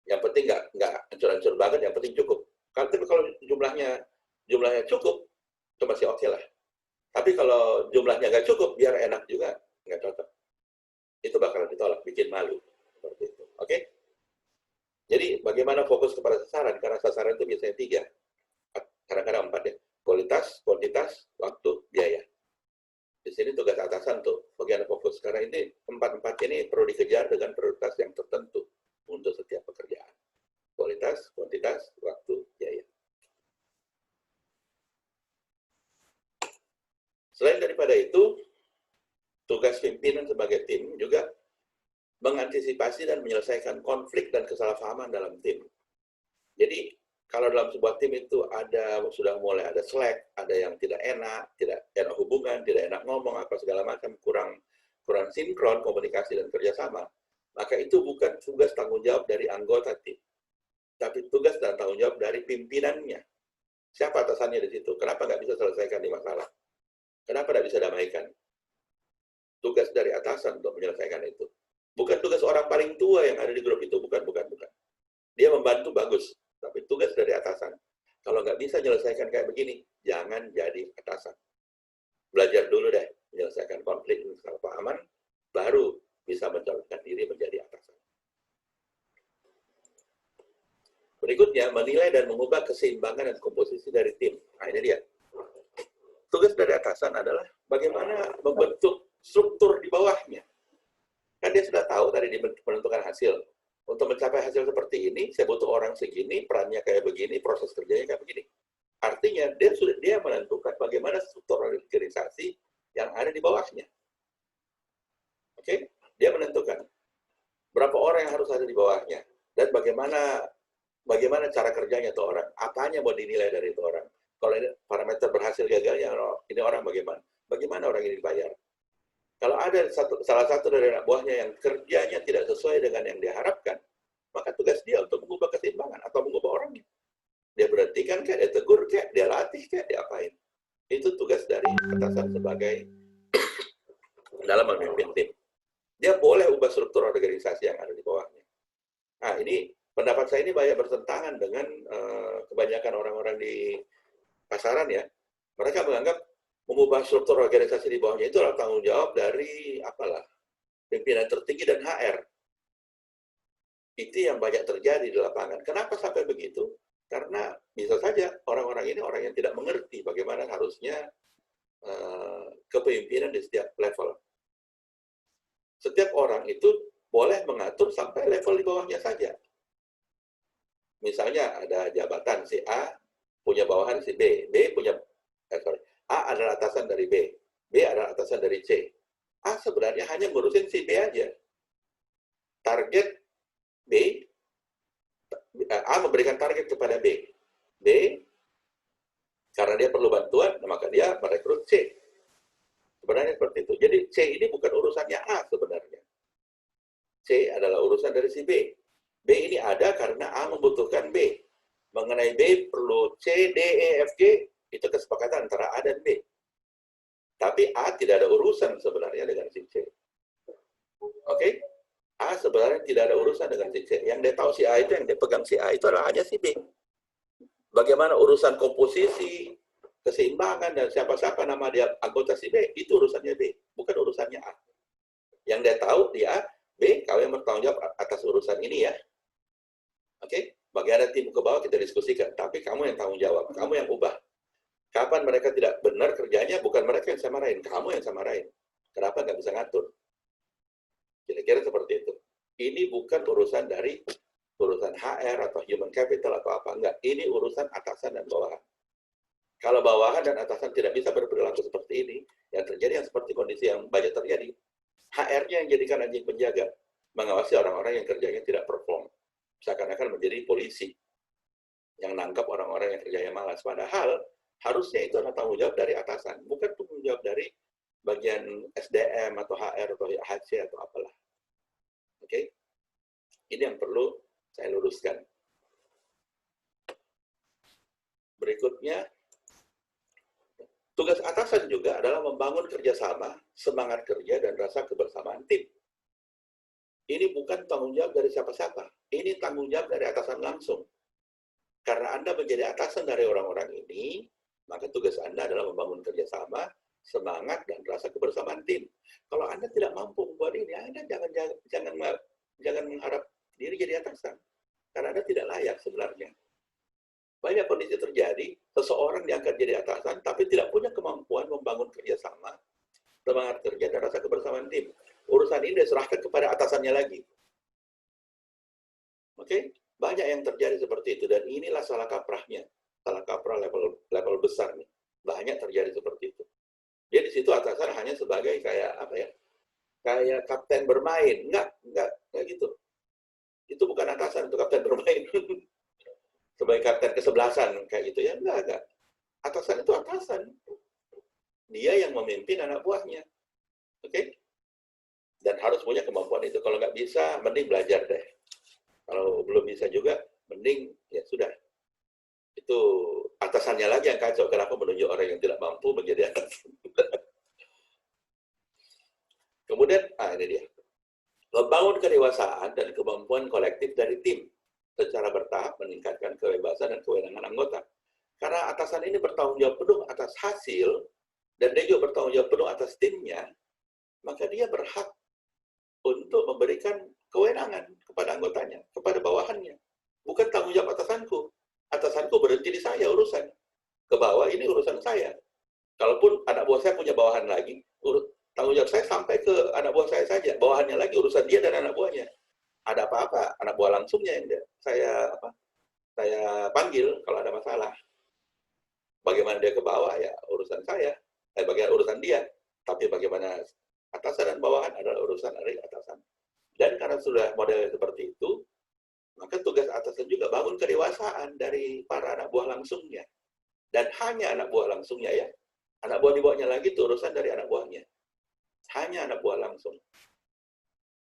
Yang penting nggak hancur-hancur banget, yang penting cukup. Tapi kalau jumlahnya cukup, itu masih oke lah. Tapi kalau jumlahnya nggak cukup, biar enak juga, nggak cocok. Itu bakalan ditolak, bikin malu. Seperti itu. Oke? Jadi, bagaimana fokus kepada sasaran? Karena sasaran itu biasanya 3. Kadang-kadang 4 ya. Kualitas, kuantitas, waktu, biaya. Di sini tugas atasan tuh, bagaimana fokus. Karena ini 4-4 ini perlu dikejar dengan prioritas yang tertentu untuk setiap pekerjaan. Kualitas, kuantitas, waktu, biaya. Selain daripada itu, tugas pimpinan sebagai tim juga mengantisipasi dan menyelesaikan konflik dan kesalahpahaman dalam tim. Jadi, kalau dalam sebuah tim itu sudah mulai ada slack, ada yang tidak enak hubungan, tidak enak ngomong, apa segala macam, kurang sinkron komunikasi dan kerjasama, maka itu bukan tugas tanggung jawab dari anggota tim, tapi tugas dan tanggung jawab dari pimpinannya. Siapa atasannya di situ? Kenapa nggak bisa selesaikan di masalah? Kenapa nggak bisa damaikan? Tugas dari atasan untuk menyelesaikan itu. Bukan tugas orang paling tua yang ada di grup itu, bukan. Dia membantu bagus, tapi tugas dari atasan. Kalau nggak bisa menyelesaikan kayak begini, jangan jadi atasan. Belajar dulu deh, menyelesaikan konflik dan kesalahpahaman, baru bisa mencalonkan diri menjadi atasan. Berikutnya, menilai dan mengubah keseimbangan dan komposisi dari tim. Nah, ini dia. Tugas dari atasan adalah bagaimana membentuk struktur di bawahnya. Kan dia sudah tahu tadi menentukan hasil. Untuk mencapai hasil seperti ini, saya butuh orang segini, perannya kayak begini, proses kerjanya kayak begini. Artinya, dia menentukan bagaimana struktur organisasi yang ada di bawahnya. Oke? Dia menentukan berapa orang yang harus ada di bawahnya, dan bagaimana cara kerjanya itu orang, apanya mau dinilai dari itu orang. Kalau ini parameter berhasil gagalnya, ini orang bagaimana orang ini dibayar. Kalau ada salah satu dari anak buahnya yang kerjanya tidak sesuai dengan yang diharapkan, maka tugas dia untuk mengubah keseimbangan atau mengubah orangnya. Dia berhentikan kayak, dia tegur kayak, dia latih kayak, dia apain. Itu tugas dari atasan sebagai dalam memimpin tim. Dia boleh ubah struktur organisasi yang ada di bawahnya. Nah, ini pendapat saya ini banyak bertentangan dengan kebanyakan orang-orang di pasaran ya. Mereka menganggap mengubah struktur organisasi di bawahnya itu adalah tanggung jawab dari pimpinan tertinggi dan HR. Itu yang banyak terjadi di lapangan. Kenapa sampai begitu? Karena bisa saja orang-orang ini orang yang tidak mengerti bagaimana harusnya kepemimpinan di setiap level. Setiap orang itu boleh mengatur sampai level di bawahnya saja. Misalnya ada jabatan si A punya bawahan si B, A adalah atasan dari B, B adalah atasan dari C. A sebenarnya hanya ngurusin si B aja. Target B, A memberikan target kepada B. B, karena dia perlu bantuan, maka dia merekrut C. Sebenarnya seperti itu. Jadi C ini bukan urusannya A sebenarnya. C adalah urusan dari si B. B ini ada karena A membutuhkan B. Mengenai B perlu C, D, E, F, G, itu kesepakatan antara A dan B. Tapi A tidak ada urusan sebenarnya dengan si C. Oke? A sebenarnya tidak ada urusan dengan si C. Yang dia tahu si A itu, yang dia pegang si A itu adalah hanya si B. Bagaimana urusan komposisi, keseimbangan, dan siapa-siapa nama dia anggota si B, itu urusannya B. Bukan urusannya A. Yang dia tahu, dia B, kau yang bertanggung jawab atas urusan ini ya. Oke? Bagaimana tim ke bawah kita diskusikan. Tapi kamu yang tanggung jawab, kamu yang ubah. Kapan mereka tidak benar kerjanya, bukan mereka yang saya marahin, kamu yang saya marahin. Kenapa nggak bisa ngatur? Kira-kira seperti itu. Ini bukan urusan dari urusan HR atau human capital atau apa. Enggak. Ini urusan atasan dan bawahan. Kalau bawahan dan atasan tidak bisa berperilaku seperti ini, yang terjadi yang seperti kondisi yang banyak terjadi, HR-nya yang jadikan anjing penjaga, mengawasi orang-orang yang kerjanya tidak perform. Seakan-akan menjadi polisi yang nangkap orang-orang yang kerjanya malas. Padahal Harusnya itu adalah tanggung jawab dari atasan, bukan tanggung jawab dari bagian SDM atau HR atau HC atau apalah. Oke? Ini yang perlu saya luruskan. Berikutnya, tugas atasan juga adalah membangun kerjasama, semangat kerja, dan rasa kebersamaan tim. Ini bukan tanggung jawab dari siapa-siapa. Ini tanggung jawab dari atasan langsung. Karena Anda menjadi atasan dari orang-orang ini, maka tugas Anda adalah membangun kerjasama, semangat, dan rasa kebersamaan tim. Kalau Anda tidak mampu membuat ini, Anda jangan mengharap diri jadi atasan. Karena Anda tidak layak sebenarnya. Banyak kondisi terjadi, seseorang diangkat jadi atasan, tapi tidak punya kemampuan membangun kerjasama, semangat kerja, dan rasa kebersamaan tim. Urusan ini diserahkan kepada atasannya lagi. Oke? Banyak yang terjadi seperti itu, dan inilah salah kaprahnya. Salah kaprah level besar nih. Banyak terjadi seperti itu. Dia di situ atasan hanya sebagai kayak apa ya? Kayak kapten bermain. Enggak gitu. Itu bukan atasan, itu kapten bermain. Sebagai kapten kesebelasan kayak gitu ya. Enggak. Atasan itu atasan. Dia yang memimpin anak buahnya. Oke? Dan harus punya kemampuan itu. Kalau nggak bisa, mending belajar deh. Kalau belum bisa juga, mending ya sudah. Itu atasannya lagi yang kacau. Kenapa menunjuk orang yang tidak mampu menjadi atasan? Kemudian, ini dia. Membangun kedewasaan dan kemampuan kolektif dari tim. Secara bertahap meningkatkan kebebasan dan kewenangan anggota. Karena atasan ini bertanggung jawab penuh atas hasil, dan dia juga bertanggung jawab penuh atas timnya, maka dia berhak untuk memberikan kewenangan kepada anggotanya, kepada bawahannya. Bukan tanggung jawab atasanku. Atasanku berhenti di saya urusan. Ke bawah ini urusan saya. Kalaupun anak buah saya punya bawahan lagi, tanggung jawab saya sampai ke anak buah saya saja. Bawahannya lagi urusan dia dan anak buahnya. Ada apa-apa, anak buah langsungnya yang saya panggil kalau ada masalah. Bagaimana dia ke bawah ya urusan saya. Bagian urusan dia. Tapi bagaimana atasan dan bawahan adalah urusan dari atasan. Dan karena sudah model seperti itu, maka tugas atasan juga bangun kedewasaan dari para anak buah langsungnya. Dan hanya anak buah langsungnya ya. Anak buah di bawahnya lagi itu urusan dari anak buahnya. Hanya anak buah langsung.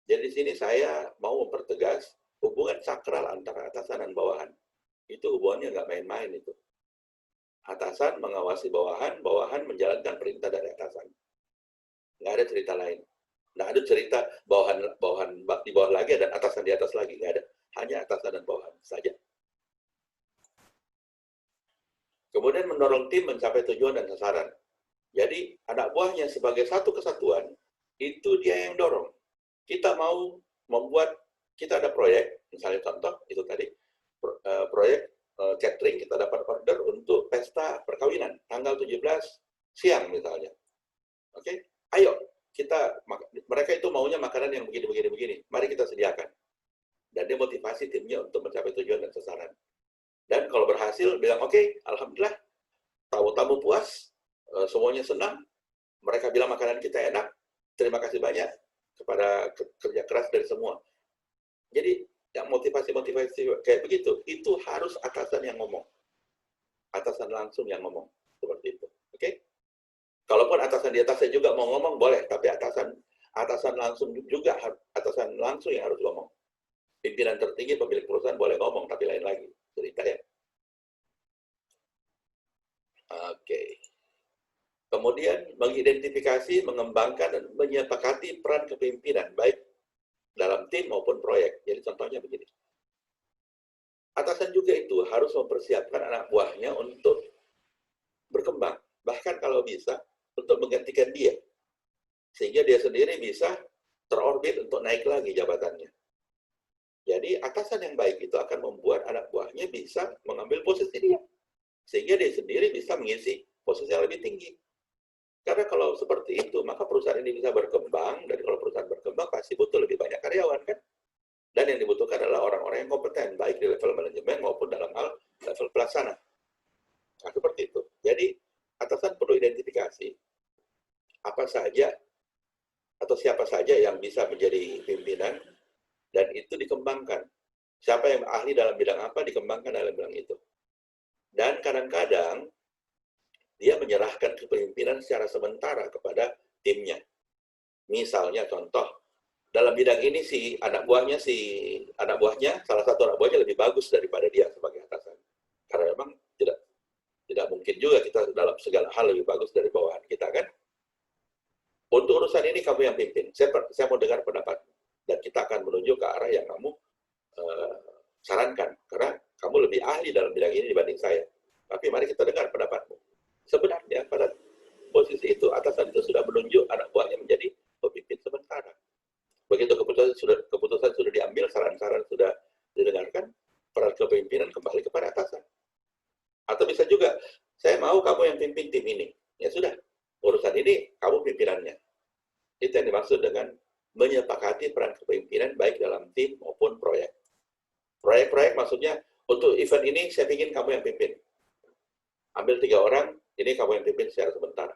Jadi di sini saya mau mempertegas hubungan sakral antara atasan dan bawahan. Itu hubungannya nggak main-main itu. Atasan mengawasi bawahan, bawahan menjalankan perintah dari atasan. Nggak ada cerita lain. Nggak ada cerita bawahan di bawah lagi dan atasan di atas lagi. Nggak ada. Hanya atasan dan bawahan saja. Kemudian mendorong tim mencapai tujuan dan sasaran. Jadi anak buahnya sebagai satu kesatuan, itu dia yang dorong. Kita mau membuat, kita ada proyek, misalnya contoh, itu tadi, proyek catering, kita dapat order untuk pesta perkawinan, tanggal 17 siang misalnya. Oke, ayo, mereka itu maunya makanan yang begini. Mari kita sediakan. Dan dia motivasi timnya untuk mencapai tujuan dan sasaran. Dan kalau berhasil, bilang, oke, alhamdulillah, tamu-tamu puas, semuanya senang, mereka bilang makanan kita enak, terima kasih banyak kepada kerja keras dari semua. Jadi, yang motivasi-motivasi kayak begitu, itu harus atasan yang ngomong. Atasan langsung yang ngomong. Seperti itu. Oke? Kalaupun atasan di atasnya juga mau ngomong, boleh. Tapi atasan langsung juga, atasan langsung yang harus ngomong. Pimpinan tertinggi pemilik perusahaan boleh ngomong, tapi lain lagi. Cerita ya. Oke. Kemudian mengidentifikasi, mengembangkan, dan menyepakati peran kepemimpinan, baik dalam tim maupun proyek. Jadi contohnya begini. Atasan juga itu harus mempersiapkan anak buahnya untuk berkembang. Bahkan kalau bisa, untuk menggantikan dia. Sehingga dia sendiri bisa terorbit untuk naik lagi jabatannya. Jadi atasan yang baik itu akan membuat anak buahnya bisa mengambil posisi dia. Sehingga dia sendiri bisa mengisi posisi yang lebih tinggi. Karena kalau seperti itu, maka perusahaan ini bisa berkembang, dan kalau perusahaan berkembang, pasti butuh lebih banyak karyawan, kan? Dan yang dibutuhkan adalah orang-orang yang kompeten, baik di level manajemen maupun dalam hal level pelaksana. Nah, seperti itu. Jadi, atasan perlu identifikasi apa saja atau siapa saja yang bisa menjadi pimpinan, dan itu dikembangkan. Siapa yang ahli dalam bidang apa, dikembangkan dalam bidang itu. Dan kadang-kadang, dia menyerahkan kepemimpinan secara sementara kepada timnya. Misalnya contoh, dalam bidang ini salah satu anak buahnya lebih bagus daripada dia sebagai atasan. Karena memang tidak mungkin juga kita dalam segala hal lebih bagus dari bawahan kita, kan? Untuk urusan ini kamu yang pimpin. Saya mau dengar pendapatmu. Dan kita akan menuju ke arah yang kamu sarankan. Karena kamu lebih ahli dalam bidang ini dibanding saya. Tapi mari kita dengar pendapatmu. Sebenarnya pada posisi itu, atasan itu sudah menunjuk anak buahnya menjadi pemimpin sementara. Begitu keputusan sudah diambil, saran-saran sudah didengarkan, peran kepemimpinan kembali kepada atasan. Atau bisa juga, saya mau kamu yang pimpin tim ini. Ya sudah, urusan ini kamu pimpinannya. Itu yang dimaksud dengan menyepakati peran kepemimpinan baik dalam tim maupun proyek. Proyek-proyek maksudnya, untuk event ini saya ingin kamu yang pimpin. Ambil 3 orang, ini kamu yang pimpin secara sementara.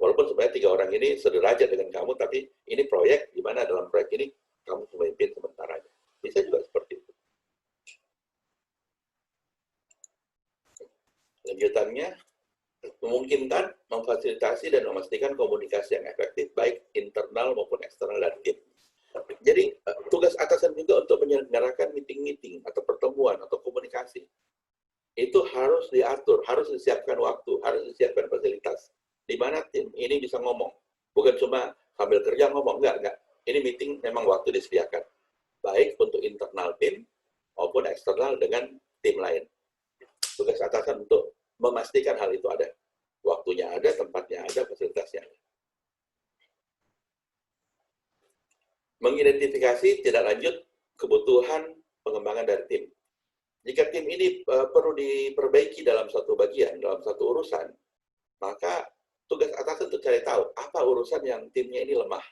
Walaupun sebenarnya 3 orang ini sederajat dengan kamu, tapi ini proyek, di mana dalam proyek ini kamu pemimpin sementara. Bisa juga seperti itu. Lanjutannya, memungkinkan, memfasilitasi, dan memastikan komunikasi yang efektif, baik internal maupun eksternal dari tim. Jadi, tugas atasan juga untuk menyelenggarakan meeting-meeting, atau pertemuan, atau komunikasi. Itu harus diatur, harus disiapkan waktu, harus disiapkan fasilitas. Di mana tim ini bisa ngomong. Bukan cuma sambil kerja ngomong, enggak. Ini meeting memang waktu disediakan. Baik untuk internal tim, maupun eksternal dengan tim lain. Tugas atasan untuk memastikan hal itu ada. Waktunya ada, tempatnya ada, fasilitasnya ada. Mengidentifikasi tidak lanjut kebutuhan pengembangan dari tim. Jika tim ini perlu diperbaiki dalam satu bagian, dalam satu urusan, maka tugas atasan untuk cari tahu apa urusan yang timnya ini lemah.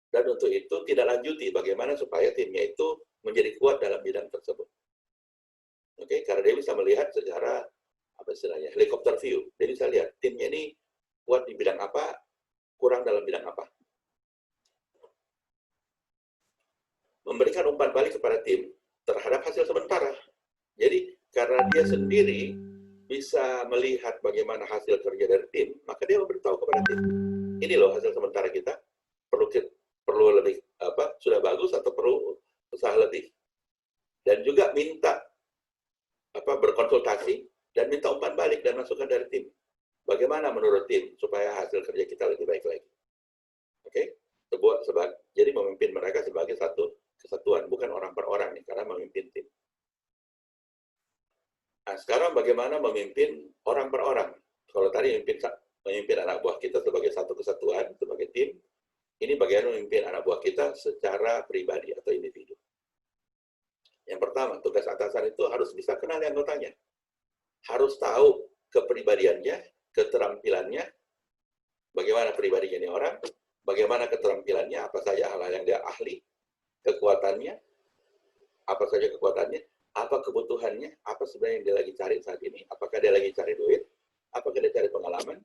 Dan untuk itu tidak lanjuti bagaimana supaya timnya itu menjadi kuat dalam bidang tersebut. Oke, karena dia bisa melihat secara helikopter view. Dia bisa lihat timnya ini kuat di bidang apa, kurang dalam bidang apa. Memberikan umpan balik kepada tim terhadap hasil sementara. Jadi, karena dia sendiri bisa melihat bagaimana hasil kerja dari tim, maka dia memberitahu kepada tim. Ini loh hasil sementara kita, perlu lebih sudah bagus atau perlu usaha lebih. Dan juga minta berkonsultasi dan minta umpan balik dan masukan dari tim. Bagaimana menurut tim supaya hasil kerja kita lebih baik lagi. Oke? Jadi memimpin mereka sebagai satu kesatuan, bukan orang per orang nih, karena memimpin tim. Nah, sekarang bagaimana memimpin orang per orang? Kalau tadi memimpin anak buah kita sebagai satu kesatuan, sebagai tim, ini bagaimana memimpin anak buah kita secara pribadi atau individu. Yang pertama, tugas atasan itu harus bisa kenal anggotanya. Harus tahu kepribadiannya, keterampilannya, bagaimana pribadinya ini orang, bagaimana keterampilannya, apa saja hal-hal yang dia ahli, kekuatannya, apa saja kekuatannya, apa kebutuhannya, apa sebenarnya yang dia lagi cari saat ini, apakah dia lagi cari duit, apakah dia cari pengalaman,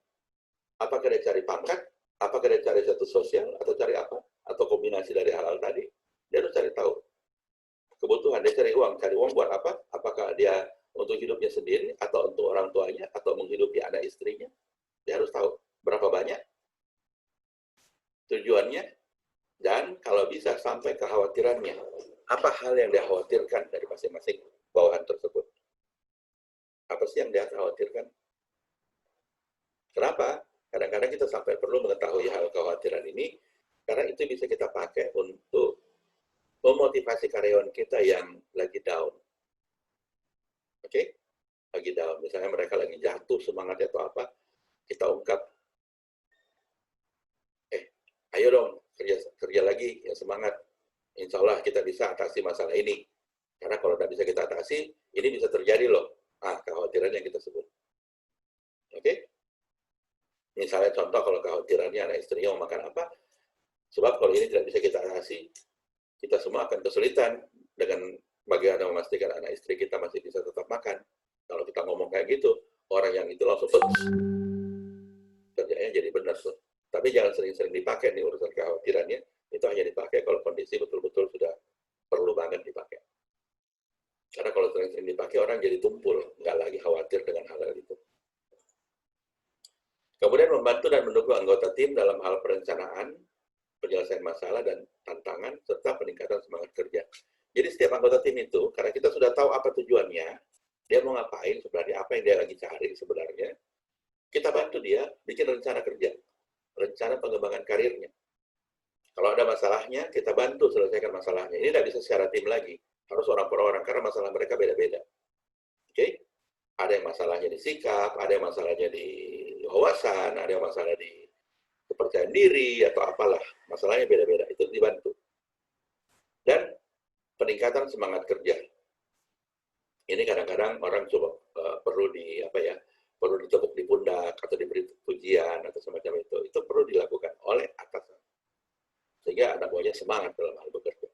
apakah dia cari pangkat, apakah dia cari status sosial, atau cari apa, atau kombinasi dari hal-hal tadi, dia harus cari tahu. Kebutuhan, dia cari uang buat apa, apakah dia untuk hidupnya sendiri, atau untuk orang tuanya, atau menghidupi anak istrinya, dia harus tahu berapa banyak, tujuannya, dan kalau bisa sampai kekhawatirannya. Apa hal yang dia khawatirkan dari masing-masing bawahan tersebut? Apa sih yang dia khawatirkan? Kenapa? Kadang-kadang kita sampai perlu mengetahui hal kekhawatiran ini, karena itu bisa kita pakai untuk memotivasi karyawan kita yang lagi down. Oke? Lagi down. Misalnya mereka lagi jatuh semangatnya atau apa, kita ungkap, ayo dong, kerja lagi, ya semangat. Insya Allah kita bisa atasi masalah ini. Karena kalau tidak bisa kita atasi, ini bisa terjadi loh. Kekhawatiran yang kita sebut. Oke? Misalnya contoh kalau kekhawatirannya anak istrinya mau makan apa, sebab kalau ini tidak bisa kita atasi, kita semua akan kesulitan dengan bagaimana memastikan anak istri kita masih bisa tetap makan. Kalau kita ngomong kayak gitu, orang yang itu langsung kerjanya jadi benar tuh. Tapi jangan sering-sering dipakai nih urusan kekhawatirannya. Itu hanya dipakai kalau kondisi betul-betul sudah perlu banget dipakai. Karena kalau sering-sering dipakai, orang jadi tumpul. Nggak lagi khawatir dengan hal-hal itu. Kemudian membantu dan mendukung anggota tim dalam hal perencanaan, penyelesaian masalah dan tantangan, serta peningkatan semangat kerja. Jadi setiap anggota tim itu, karena kita sudah tahu apa tujuannya, dia mau ngapain sebenarnya, apa yang dia lagi cari sebenarnya, kita bantu dia bikin rencana kerja, rencana pengembangan karirnya. Kalau ada masalahnya, kita bantu selesaikan masalahnya. Ini tidak bisa secara tim lagi, harus orang per orang, karena masalah mereka beda-beda. Oke? Ada yang masalahnya di sikap, ada yang masalahnya di wawasan, ada yang masalah di kepercayaan diri, atau apalah. Masalahnya beda-beda, itu dibantu. Dan peningkatan semangat kerja. Ini kadang-kadang orang coba perlu perlu ditepuk di pundak, atau diberi pujian, atau semacam itu. Itu perlu dilakukan oleh atasan. Sehingga anak buahnya semangat dalam hal bekerja.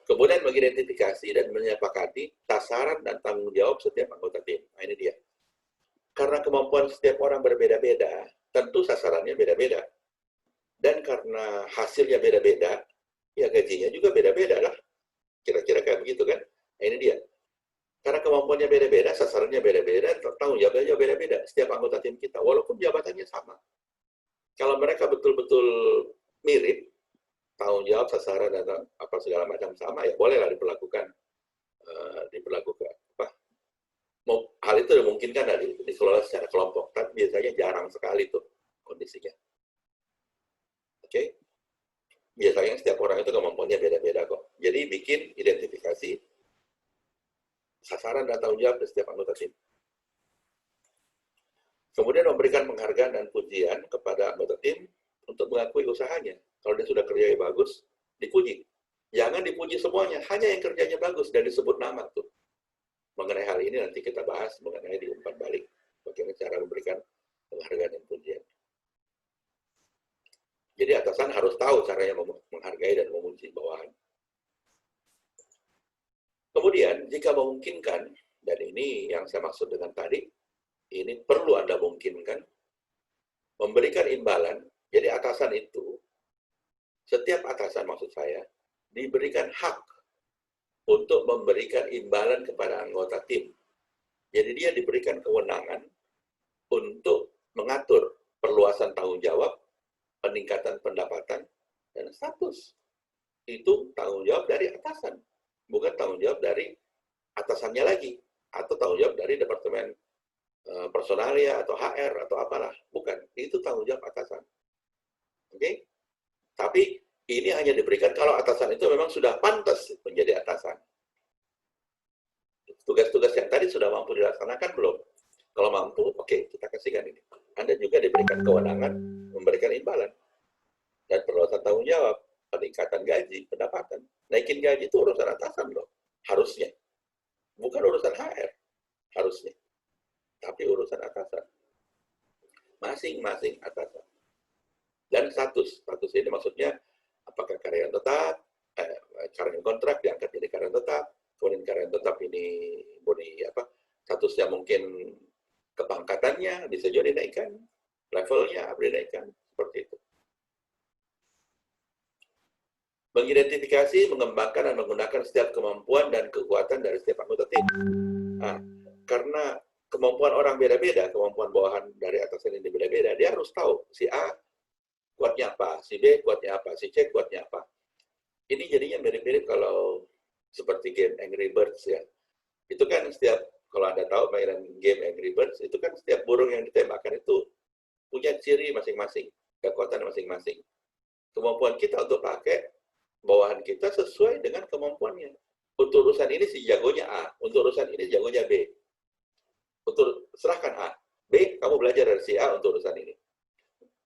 Kemudian mengidentifikasi dan menyepakati sasaran dan tanggung jawab setiap anggota tim. Nah, ini dia. Karena kemampuan setiap orang berbeda-beda, tentu sasarannya beda-beda. Dan karena hasilnya beda-beda, ya gajinya juga beda-beda lah. Kira-kira kayak begitu kan? Nah, ini dia. Karena kemampuannya beda-beda, sasarannya beda-beda, tanggung jawabnya beda-beda. Setiap anggota tim kita, walaupun jabatannya sama. Kalau mereka betul-betul mirip, tanggung jawab, sasaran, dan apa segala macam sama, ya bolehlah diperlakukan. Hal itu dimungkinkan dikelola secara kelompok, tapi biasanya jarang sekali tuh kondisinya. Oke? Biasanya setiap orang itu kemampuannya beda-beda kok. Jadi bikin identifikasi sasaran dan tanggung jawab dari setiap anggota tim. Kemudian memberikan penghargaan dan pujian kepada anggota tim untuk mengakui usahanya. Kalau dia sudah kerjanya bagus, dipuji. Jangan dipuji semuanya, hanya yang kerjanya bagus dan disebut nama tuh. Mengenai hal ini nanti kita bahas mengenai di umpan balik. Bagaimana cara memberikan penghargaan dan pujian. Jadi atasan harus tahu caranya menghargai dan memuji bawahan. Kemudian, jika memungkinkan, dan ini yang saya maksud dengan tadi, ini perlu Anda mungkinkan, memberikan imbalan. Jadi atasan itu, setiap atasan maksud saya, diberikan hak untuk memberikan imbalan kepada anggota tim. Jadi dia diberikan kewenangan untuk mengatur perluasan tanggung jawab, peningkatan pendapatan, dan status. Itu tanggung jawab dari atasan, bukan tanggung jawab dari atasannya lagi, atau tanggung jawab dari departemen personalia, atau HR, atau apalah. Bukan, itu tanggung jawab atasan. Oke? Tapi ini hanya diberikan kalau atasan itu memang sudah pantas menjadi atasan. Tugas-tugas yang tadi sudah mampu dilaksanakan belum? Kalau mampu, oke, kita kasihkan ini. Anda juga diberikan kewenangan memberikan imbalan. Dan perluasan tanggung jawab, peningkatan gaji, pendapatan. Naikin gaji itu urusan atasan loh, harusnya. Bukan urusan HR, harusnya. Tapi urusan atasan. Masing-masing atasan. Dan status ini maksudnya apakah karyawan tetap, karyawan kontrak diangkat jadi karyawan tetap, kemudian karyawan tetap ini statusnya mungkin kepangkatannya bisa jadi dinaikkan, levelnya dinaikkan, seperti itu. Mengidentifikasi, mengembangkan, dan menggunakan setiap kemampuan dan kekuatan dari setiap anggota tim. Nah, karena kemampuan orang beda-beda, kemampuan bawahan dari atasan ini beda-beda, dia harus tahu si A kuatnya apa, si B kuatnya apa, si C kuatnya apa. Ini jadinya mirip-mirip kalau seperti game Angry Birds ya. Itu kan setiap, kalau Anda tahu mainan game Angry Birds, itu kan setiap burung yang ditembakkan itu punya ciri masing-masing, kekuatan masing-masing. Kemampuan kita untuk pakai bawahan kita sesuai dengan kemampuannya. Untuk urusan ini si jagonya A, untuk urusan ini jagonya B. Untuk serahkan A, B, kamu belajar dari si A untuk urusan ini.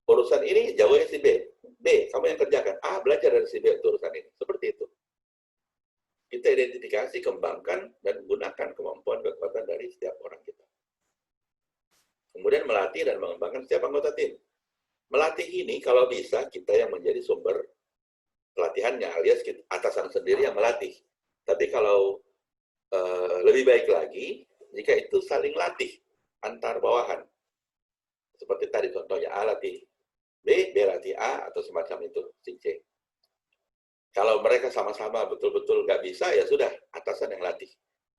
Urusan ini jagonya si B. B, kamu yang kerjakan. A, belajar dari si B untuk urusan ini. Seperti itu. Kita identifikasi, kembangkan, dan gunakan kemampuan kekuatan dari setiap orang kita. Kemudian melatih dan mengembangkan setiap anggota tim. Melatih ini kalau bisa kita yang menjadi sumber pelatihannya, alias atasan sendiri yang melatih. Tapi kalau lebih baik lagi, jika itu saling latih antar bawahan. Seperti tadi contohnya A latih B, B latih A, atau semacam itu, si C. Kalau mereka sama-sama betul-betul nggak bisa, ya sudah, atasan yang latih.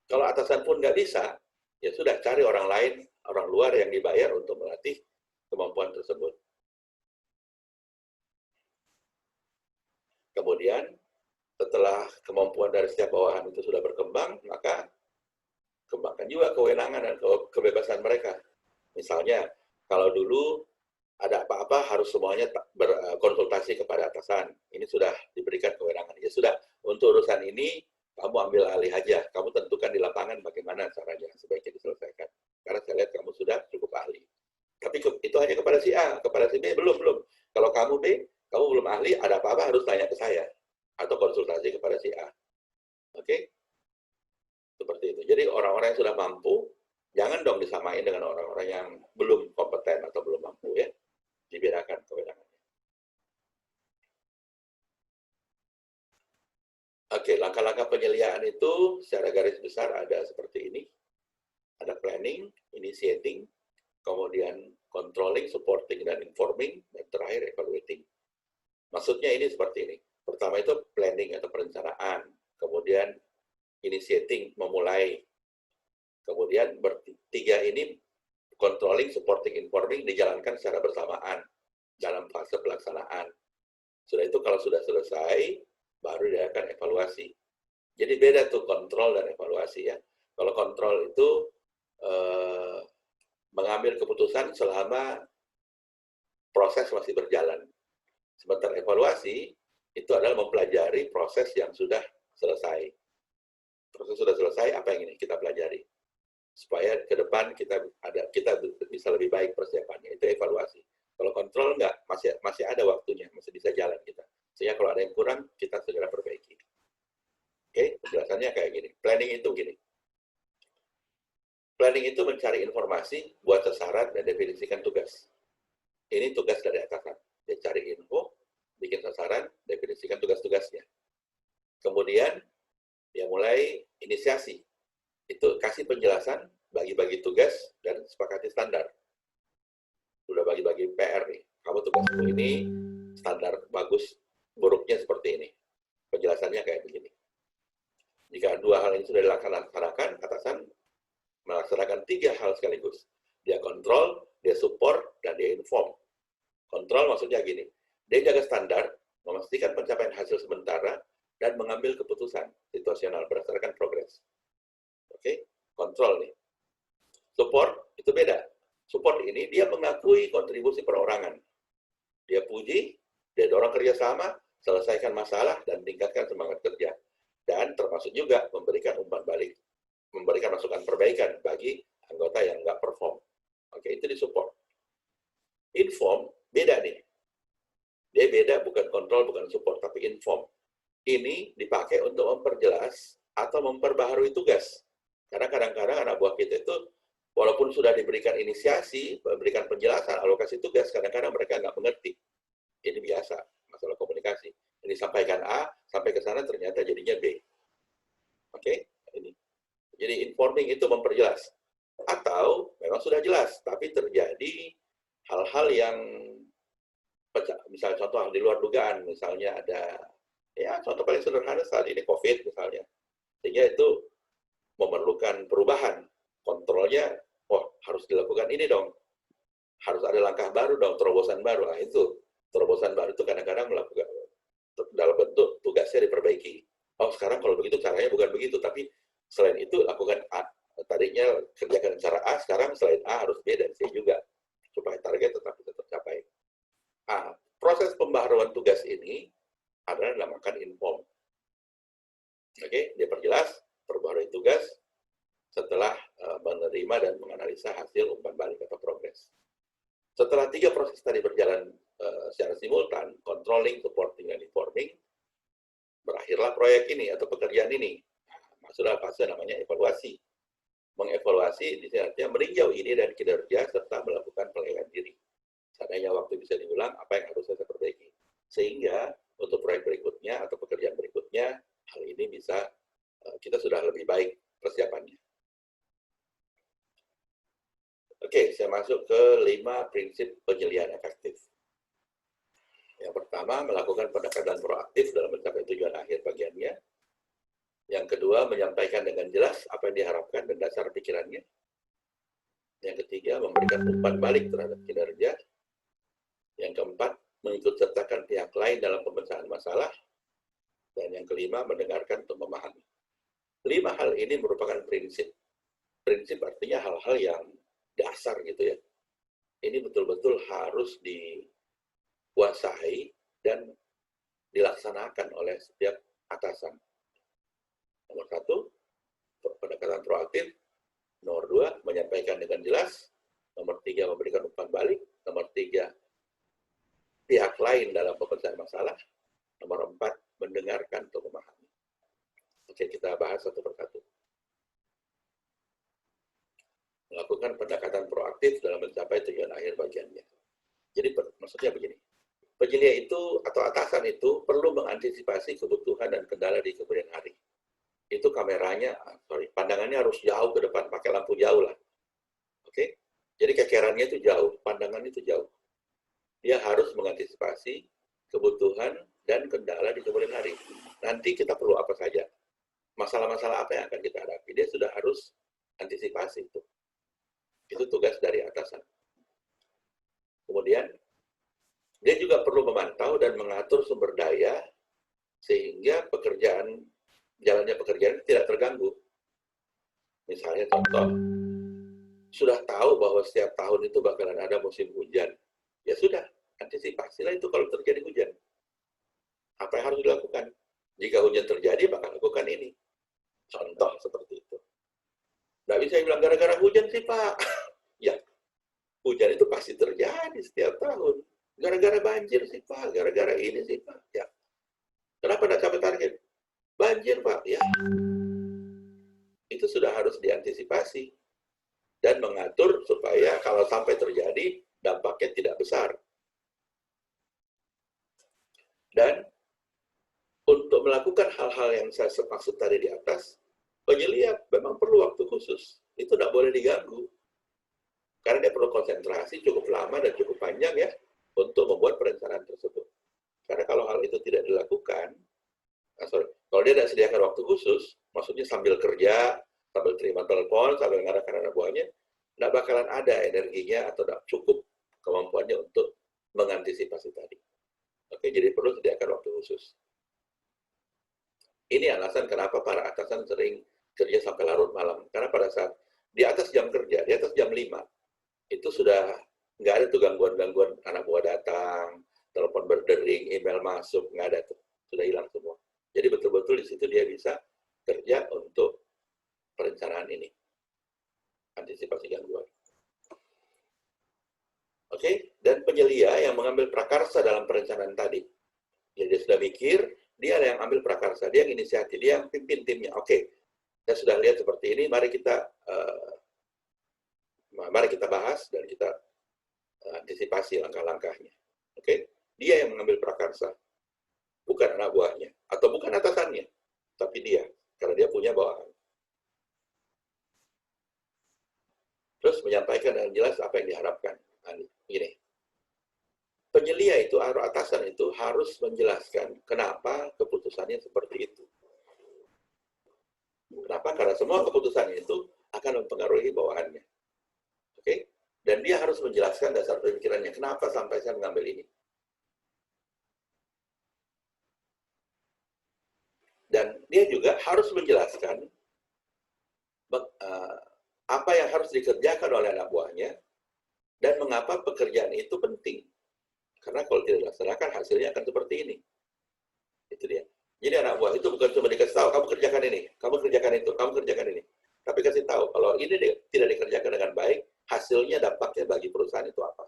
Kalau atasan pun nggak bisa, ya sudah, cari orang lain orang luar yang dibayar untuk melatih kemampuan tersebut. Kemudian setelah kemampuan dari setiap bawahan itu sudah berkembang, maka kembangkan juga kewenangan dan kebebasan mereka. Misalnya, kalau dulu ada apa-apa harus semuanya berkonsultasi kepada atasan. Ini sudah diberikan kewenangan. Ya sudah, untuk urusan ini kamu ambil alih aja. Kamu tentukan di lapangan bagaimana caranya sebaiknya diselesaikan. Karena saya lihat kamu sudah cukup ahli. Tapi itu hanya kepada si A, kepada si B belum. Kalau kamu B, kamu belum ahli, ada apa-apa harus tanya ke saya atau konsultasi kepada si A. Oke? Seperti itu. Jadi orang-orang yang sudah mampu, jangan dong disamain dengan orang-orang yang belum kompeten atau belum mampu ya. Dibedakan kewenangannya. Oke, langkah-langkah penyeliaan itu secara garis besar ada seperti ini. Ada planning, initiating, kemudian controlling, supporting, dan informing, dan terakhir evaluating. Maksudnya ini seperti ini. Pertama itu planning atau perencanaan, kemudian initiating, memulai, kemudian bertiga ini controlling, supporting, informing dijalankan secara bersamaan dalam fase pelaksanaan. Sudah itu kalau sudah selesai, baru diadakan evaluasi. Jadi beda tuh kontrol dan evaluasi ya. Kalau kontrol itu mengambil keputusan selama proses masih berjalan. Sementara evaluasi itu adalah mempelajari proses yang sudah selesai. Proses sudah selesai, apa yang ini kita pelajari? Supaya ke depan kita bisa lebih baik persiapannya. Itu evaluasi. Kalau kontrol enggak, masih ada waktunya, masih bisa jalan kita. Sehingga kalau ada yang kurang, kita segera perbaiki. Oke, penjelasannya kayak gini. Planning itu gini. Planning itu mencari informasi, buat sasaran, dan definisikan tugas. Ini tugas dari atasan. Dia cari info, bikin sasaran, definisikan tugas-tugasnya. Kemudian, dia mulai inisiasi. Itu kasih penjelasan, bagi-bagi tugas, dan sepakati standar. Sudah bagi-bagi PR nih. Kamu tugasmu ini, standar bagus, buruknya seperti ini. Penjelasannya kayak begini. Jika dua hal ini sudah dilaksanakan, atasan melaksanakan 3 hal sekaligus. Dia kontrol, dia support, dan dia inform. Kontrol maksudnya gini, dia jaga standar, memastikan pencapaian hasil sementara, dan mengambil keputusan situasional berdasarkan progres. Oke, kontrol nih. Support, itu beda. Support ini dia mengakui kontribusi perorangan. Dia puji, dia dorong kerjasama, selesaikan masalah, dan tingkatkan semangat kerja. Dan termasuk juga memberikan umpan balik, memberikan masukan perbaikan bagi anggota yang nggak perform. Oke, itu disupport. Inform, beda nih. Dia beda, bukan kontrol, bukan support, tapi inform. Ini dipakai untuk memperjelas atau memperbaharui tugas. Karena kadang-kadang anak buah kita itu, walaupun sudah diberikan inisiasi, memberikan penjelasan, alokasi tugas, kadang-kadang mereka nggak mengerti. Ini biasa, masalah komunikasi. Ini sampaikan A, sampai ke sana ternyata jadinya B. Oke, ini. Jadi informing itu memperjelas. Atau memang sudah jelas, tapi terjadi hal-hal yang, misalnya contoh di luar dugaan, misalnya ada, ya contoh paling sederhana saat ini COVID misalnya. Sehingga itu memerlukan perubahan. Kontrolnya, oh harus dilakukan ini dong. Harus ada langkah baru dong, terobosan baru. Nah itu, terobosan baru itu kadang-kadang melakukan dalam bentuk tugasnya diperbaiki. Oh sekarang kalau begitu caranya bukan begitu, tapi selain itu lakukan A. Tadinya kerjakan cara A, sekarang selain A harus B dan C juga. Supaya target tetap tercapai. Nah, proses pembaharuan tugas ini adalah dinamakan inform. Oke, dia perjelas, perbaharui tugas setelah menerima dan menganalisa hasil umpan balik atau progres. Setelah 3 proses tadi berjalan secara simultan, controlling, supporting, dan informing, berakhirlah proyek ini atau pekerjaan ini. Masuklah fase namanya evaluasi. Mengevaluasi di sini artinya meninjau ide dan kinerja serta melakukan penilaian diri. Seandainya waktu bisa diulang, apa yang harus saya perbaiki. Sehingga untuk proyek berikutnya atau pekerjaan berikutnya, hal ini bisa kita sudah lebih baik persiapannya. Oke, saya masuk ke 5 prinsip penyelian efektif. Yang pertama, melakukan pendekatan proaktif dalam mencapai tujuan akhir bagiannya. Yang kedua, menyampaikan dengan jelas apa yang diharapkan dan dasar pikirannya. Yang ketiga, memberikan umpan balik terhadap kinerja. Yang keempat, mengikutsertakan pihak lain dalam pemecahan masalah. Dan yang kelima, mendengarkan untuk memahami. 5 hal ini merupakan prinsip. Prinsip artinya hal-hal yang dasar gitu ya. Ini betul-betul harus dikuasai dan dilaksanakan oleh setiap atasan. Nomor 1, pendekatan proaktif. Nomor 2, menyampaikan dengan jelas. Nomor 3, memberikan umpan balik. Nomor 3, pihak lain dalam pemecahan masalah. Nomor 4, mendengarkan untuk memahami. Oke, kita bahas satu persatu. Melakukan pendekatan proaktif dalam mencapai tujuan akhir bagiannya. Jadi maksudnya begini, penyelia itu atau atasan itu perlu mengantisipasi kebutuhan dan kendala di kemudian hari. Itu kameranya, pandangannya harus jauh ke depan, pakai lampu jauh lah. Oke? Jadi kekerannya itu jauh, pandangannya itu jauh. Dia harus mengantisipasi kebutuhan dan kendala di kemudian hari. Nanti kita perlu apa saja. Masalah-masalah apa yang akan kita hadapi. Dia sudah harus antisipasi itu. Itu tugas dari atasan. Kemudian, dia juga perlu memantau dan mengatur sumber daya sehingga jalannya pekerjaan tidak terganggu. Misalnya contoh, sudah tahu bahwa setiap tahun itu bakalan ada musim hujan. Ya sudah, antisipasilah itu kalau terjadi hujan. Apa yang harus dilakukan? Jika hujan terjadi, maka lakukan ini. Contoh seperti itu. Nggak bisa bilang gara-gara hujan sih Pak. Ya, hujan itu pasti terjadi setiap tahun. Gara-gara banjir sih Pak, gara-gara ini sih Pak. Ya. Kenapa tidak capai target? Banjir Pak. Ya. Itu sudah harus diantisipasi dan mengatur supaya kalau sampai terjadi dampaknya tidak besar. Dan untuk melakukan hal-hal yang saya maksud tadi di atas, penyelia memang perlu waktu khusus. Itu tidak boleh diganggu. Karena dia perlu konsentrasi cukup lama dan cukup panjang ya untuk membuat perencanaan tersebut. Karena kalau hal itu tidak dilakukan, kalau dia tidak sediakan waktu khusus, maksudnya sambil kerja, sambil terima telepon, sambil ngarahkan anak buahnya, tidak bakalan ada energinya atau tidak cukup kemampuannya untuk mengantisipasi tadi. Oke, jadi perlu sediakan waktu khusus. Ini alasan kenapa para atasan sering kerja sampai larut malam. Karena pada saat di atas jam kerja, di atas jam 5, itu sudah nggak ada tuh gangguan-gangguan anak buah datang, telepon berdering, email masuk, nggak ada tuh. Sudah hilang semua. Jadi betul-betul di situ dia bisa kerja untuk perencanaan ini. Antisipasi gangguan. Oke, dan penyelia yang mengambil prakarsa dalam perencanaan tadi. Jadi dia sudah mikir, dia yang ambil prakarsa, dia yang inisiatif, dia yang pimpin timnya. Oke, saya sudah lihat seperti ini, mari kita bahas dan kita antisipasi langkah-langkahnya. Oke, dia yang mengambil prakarsa, bukan anak buahnya atau bukan atasannya, tapi dia, karena dia punya bawahan. Terus menyampaikan dengan jelas apa yang diharapkan. Gini, penyelia itu atau atasan itu harus menjelaskan kenapa keputusannya seperti itu. Kenapa? Karena semua keputusannya itu akan mempengaruhi bawahannya. Oke? Dan dia harus menjelaskan dasar pemikirannya. Kenapa sampai saya mengambil ini? Dan dia juga harus menjelaskan apa yang harus dikerjakan oleh anak buahnya dan mengapa pekerjaan itu penting. Karena kalau tidak dilaksanakan, hasilnya akan seperti ini. Itu dia. Jadi anak buah itu bukan cuma dikasih tahu, kamu kerjakan ini, kamu kerjakan itu, kamu kerjakan ini. Tapi kasih tahu, kalau ini tidak dikerjakan dengan baik, hasilnya dampaknya bagi perusahaan itu apa?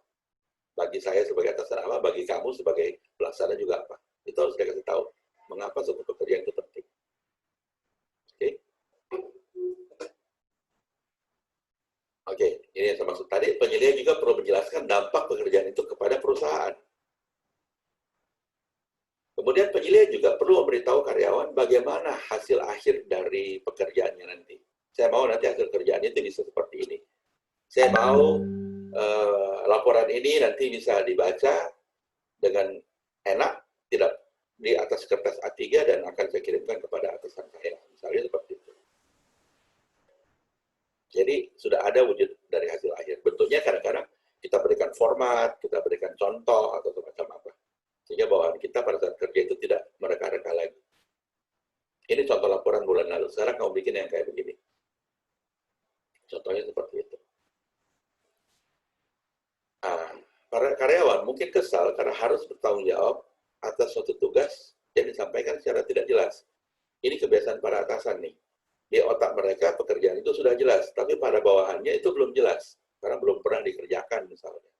Bagi saya sebagai atasan apa, bagi kamu sebagai pelaksana juga apa? Itu harus dikasih tahu, mengapa suatu pekerjaan itu penting. Oke? Oke, ini yang saya maksud tadi, penyelia juga perlu menjelaskan dampak pekerjaan itu kepada perusahaan. Kemudian penyelia juga perlu memberitahu karyawan bagaimana hasil akhir dari pekerjaannya nanti. Saya mau nanti hasil kerjaannya itu bisa seperti ini. Saya mau laporan ini nanti bisa dibaca dengan enak, tidak di atas kertas A3 dan akan saya kirimkan kepada atasan saya. Misalnya seperti itu. Jadi sudah ada wujud dari hasil akhir. hormat, kita berikan contoh atau semacam apa. Sehingga bawahan kita pada saat kerja itu tidak mereka-reka lagi. Ini contoh laporan bulan lalu. Sekarang kamu bikin yang kayak begini. Contohnya seperti itu. Para karyawan mungkin kesal karena harus bertanggung jawab atas suatu tugas yang disampaikan secara tidak jelas. Ini kebiasaan para atasan nih. Di otak mereka pekerjaan itu sudah jelas, tapi pada bawahannya itu belum jelas, karena belum pernah dikerjakan misalnya.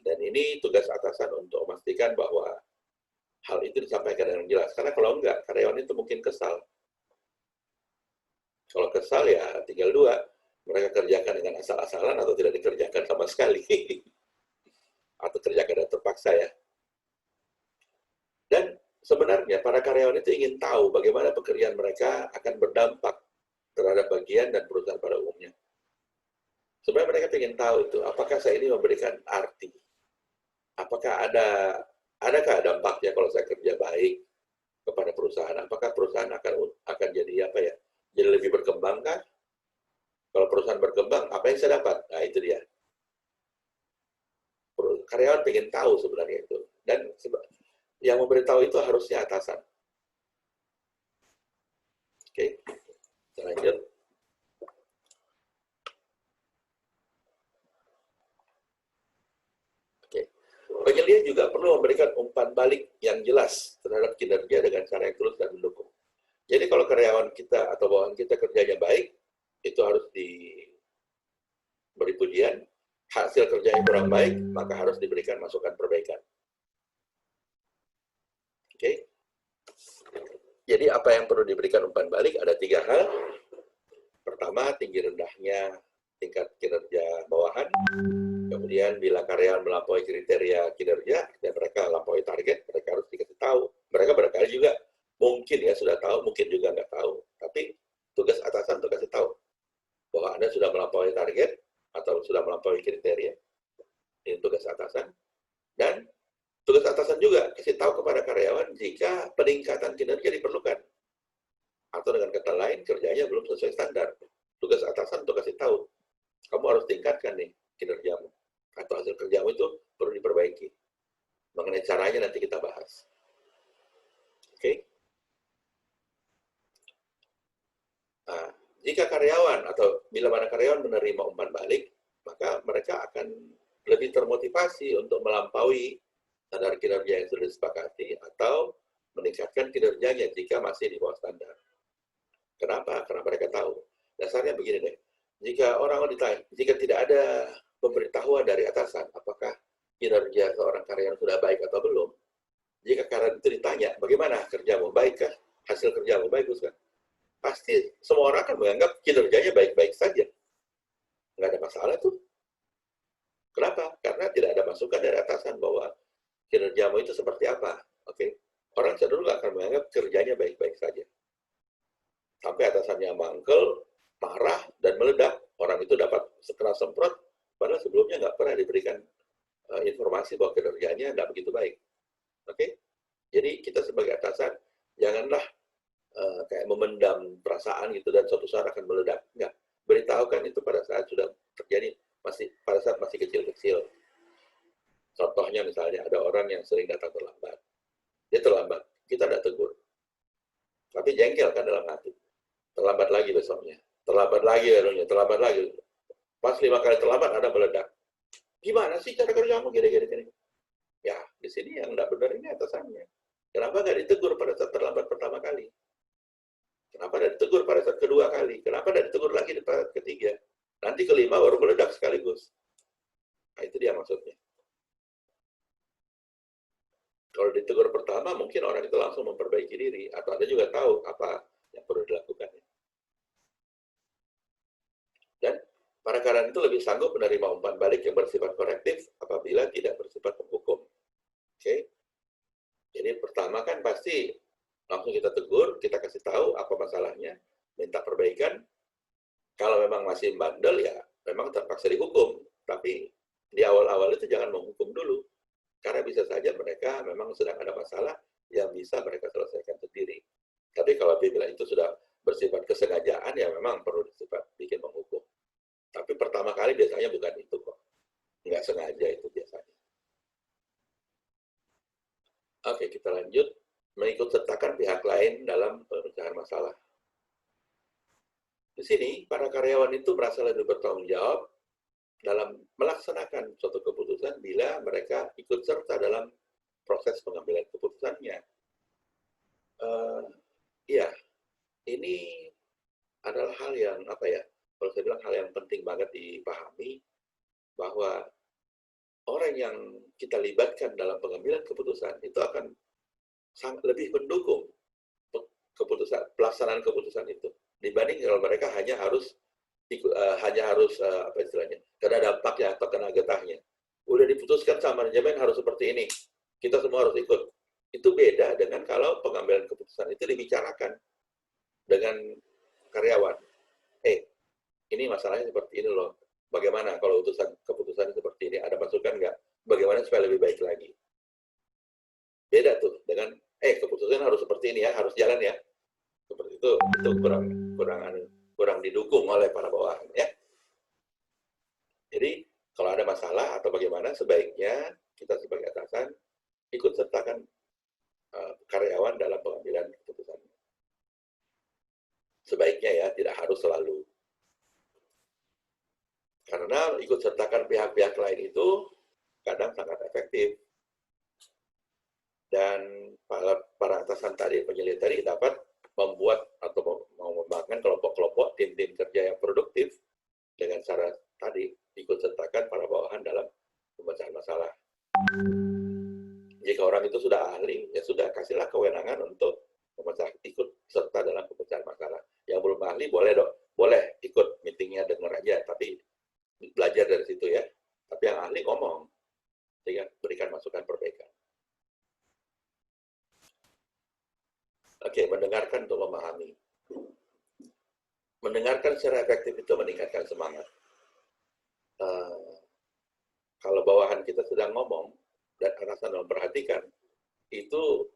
Dan ini tugas atasan untuk memastikan bahwa hal itu disampaikan dengan jelas. Karena kalau enggak, karyawan itu mungkin kesal. Kalau kesal ya tinggal dua, mereka kerjakan dengan asal-asalan atau tidak dikerjakan sama sekali. Atau kerjakan dan terpaksa ya. Dan sebenarnya para karyawan itu ingin tahu bagaimana pekerjaan mereka akan berdampak terhadap bagian dan perusahaan pada umumnya. Sebenarnya mereka ingin tahu itu, apakah saya ini memberikan arti? Apakah adakah dampaknya kalau saya kerja baik kepada perusahaan? Apakah perusahaan akan jadi apa ya? Jadi lebih berkembang kah? Kalau perusahaan berkembang, apa yang saya dapat? Nah, itu dia. Karyawan ingin tahu sebenarnya itu. Dan yang memberitahu itu harusnya atasan. Oke, kita lanjut. Oke. Penyelia juga perlu memberikan umpan balik yang jelas terhadap kinerja dengan cara yang tulus dan mendukung. Jadi kalau karyawan kita atau bawahan kita kerjanya baik, itu harus diberi pujian. Hasil kerjanya kurang baik, maka harus diberikan masukan perbaikan. Oke. Jadi apa yang perlu diberikan umpan balik? Ada 3 hal. Pertama, tinggi rendahnya tingkat kinerja bawahan. Kemudian bila karyawan melampaui kriteria kinerja, dan mereka melampaui target, mereka harus dikasih tahu. Mereka barangkali juga mungkin ya sudah tahu, mungkin juga nggak tahu. Tapi tugas atasan untuk kasih tahu bahwa Anda sudah melampaui target atau sudah melampaui kriteria. Ini tugas atasan. Dan tugas atasan juga kasih tahu kepada karyawan jika peningkatan kinerja diperlukan. Atau dengan kata lain, kerjanya belum sesuai standar. Tugas atasan untuk kasih tahu, kamu harus tingkatkan nih kinerjamu. Atau hasil kerjamu itu perlu diperbaiki. Mengenai caranya nanti kita bahas. Oke? Nah, jika karyawan atau bila mana karyawan menerima umpan balik, maka mereka akan lebih termotivasi untuk melampaui standar kinerja yang sudah disepakati atau meningkatkan kinerjanya jika masih di bawah standar. Kenapa? Karena mereka tahu. Dasarnya begini deh, jika orang ditanya, jika tidak ada pemberitahuan dari atasan, apakah kinerja seorang karyawan sudah baik atau belum, jika karyawan itu ditanya, bagaimana kerjamu, baik kah? Hasil kerjamu bagus kan? Pasti semua orang akan menganggap kinerjanya baik-baik saja. Nggak ada masalah tuh. Kenapa? Karena tidak ada masukan dari atasan bahwa kinerjamu itu seperti apa. Oke? Orang cenderung akan menganggap kerjanya baik-baik saja. Sampai atasannya mangkel, marah, dan meledak. Orang itu dapat sekeras semprot, padahal sebelumnya nggak pernah diberikan informasi bahwa kinerjanya nggak begitu baik. Oke? Jadi kita sebagai atasan, janganlah kayak memendam perasaan gitu dan suatu saat akan meledak. Enggak. Beritahukan itu pada saat sudah terjadi, pada saat masih kecil-kecil. Contohnya misalnya ada orang yang sering datang terlambat. Dia terlambat, kita tidak tegur. Tapi jengkel kan dalam hati. Terlambat lagi besoknya. Terlambat lagi besoknya, terlambat lagi. Pas 5 kali terlambat ada meledak. Gimana sih cara kerjamu gini-gini? Ya, di sini yang tidak benar ini atasannya. Kenapa nggak ditegur pada saat terlambat pertama kali? Kenapa tidak ditegur pada saat kedua kali? Kenapa tidak ditegur lagi di saat ketiga? Nanti kelima baru meledak sekaligus. Nah, itu dia maksudnya. Kalau ditegur pertama, mungkin orang itu langsung memperbaiki diri. Atau Anda juga tahu apa yang perlu dilakukan. Dan para karyawan itu lebih sanggup menerima umpan balik yang bersifat korektif apabila tidak bersifat menghukum. Oke? Jadi pertama kan pasti langsung kita tegur, kita kasih tahu apa masalahnya, minta perbaikan. Kalau memang masih bandel ya memang terpaksa dihukum. Tapi di awal-awal itu jangan menghukum dulu. Karena bisa saja mereka memang sedang ada masalah yang bisa mereka selesaikan sendiri. Tapi kalau bila itu sudah bersifat kesengajaan, ya memang perlu bersifat bikin menghukum. Tapi pertama kali biasanya bukan itu kok. nggak sengaja itu biasanya. Oke, kita lanjut. Mengikut sertakan pihak lain dalam pemecahan masalah. Di sini, para karyawan itu merasa lebih bertanggung jawab dalam melaksanakan suatu keputusan bila mereka ikut serta dalam proses pengambilan keputusannya. Iya, ini adalah hal yang kalau saya bilang hal yang penting banget dipahami, bahwa orang yang kita libatkan dalam pengambilan keputusan itu akan lebih mendukung pelaksanaan keputusan itu dibanding kalau mereka hanya harus kena dampaknya atau kena getahnya. Udah diputuskan sama manajemen harus seperti ini, kita semua harus ikut. Itu beda dengan kalau pengambilan keputusan itu dibicarakan dengan karyawan. Ini masalahnya seperti ini loh. Bagaimana kalau keputusan seperti ini? Ada masukan nggak? Bagaimana supaya lebih baik lagi? Beda tuh dengan, keputusan harus seperti ini ya, harus jalan ya. Seperti itu kurang didukung oleh para bawahan ya. Jadi kalau ada masalah atau bagaimana, sebaiknya kita sebagai atasan ikut sertakan karyawan dalam pengambilan keputusan. Sebaiknya ya, tidak harus selalu. Karena ikut sertakan pihak-pihak lain itu kadang sangat efektif. Dan para atasan tadi, penyelia tadi dapat membuat atau mengembangkan kelompok-kelompok tim-tim kerja yang produktif dengan cara tadi ikut sertakan para bawahan dalam pemecahan masalah. Jika orang itu sudah ahli, ya sudah kasihlah kewenangan untuk ikut serta dalam pemecahan masalah. Yang belum ahli boleh ikut meetingnya, dengar aja, tapi belajar dari situ ya. Tapi yang ahli ngomong, sehingga berikan masukan perbaikan. Oke, mendengarkan untuk memahami. Mendengarkan secara efektif itu meningkatkan semangat. Kalau bawahan kita sedang ngomong dan atasan memperhatikan, itu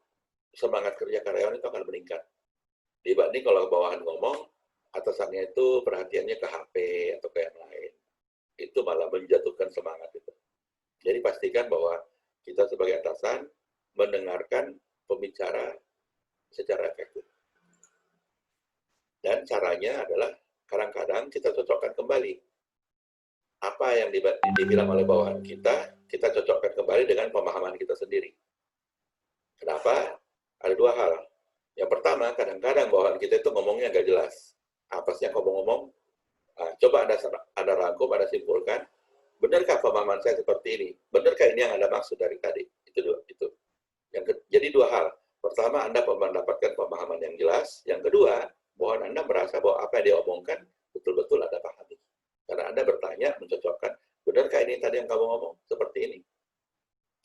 semangat kerja karyawan itu akan meningkat. Dibanding kalau bawahan ngomong, atasannya itu perhatiannya ke HP atau ke yang lain. Itu malah menjatuhkan semangat itu. Jadi pastikan bahwa kita sebagai atasan mendengarkan pembicara secara efektif. Dan caranya adalah kadang-kadang kita cocokkan kembali. Apa yang dibilang oleh bawahan kita cocokkan kembali dengan pemahaman kita sendiri. Kenapa? Ada dua hal. Yang pertama, kadang-kadang bawahan kita itu ngomongnya nggak jelas. Apa sih yang ngomong-ngomong? Coba Anda rangkum, Anda simpulkan. Benarkah pemahaman saya seperti ini? Benarkah ini yang Anda maksud dari tadi? Itu. Jadi dua hal. Pertama, Anda mendapatkan pemahaman yang jelas. Yang kedua, bawahan Anda merasa bahwa apa yang dia omongkan betul-betul Anda pahami. Karena Anda bertanya, mencocokkan, benarkah ini tadi yang kamu ngomong? Seperti ini.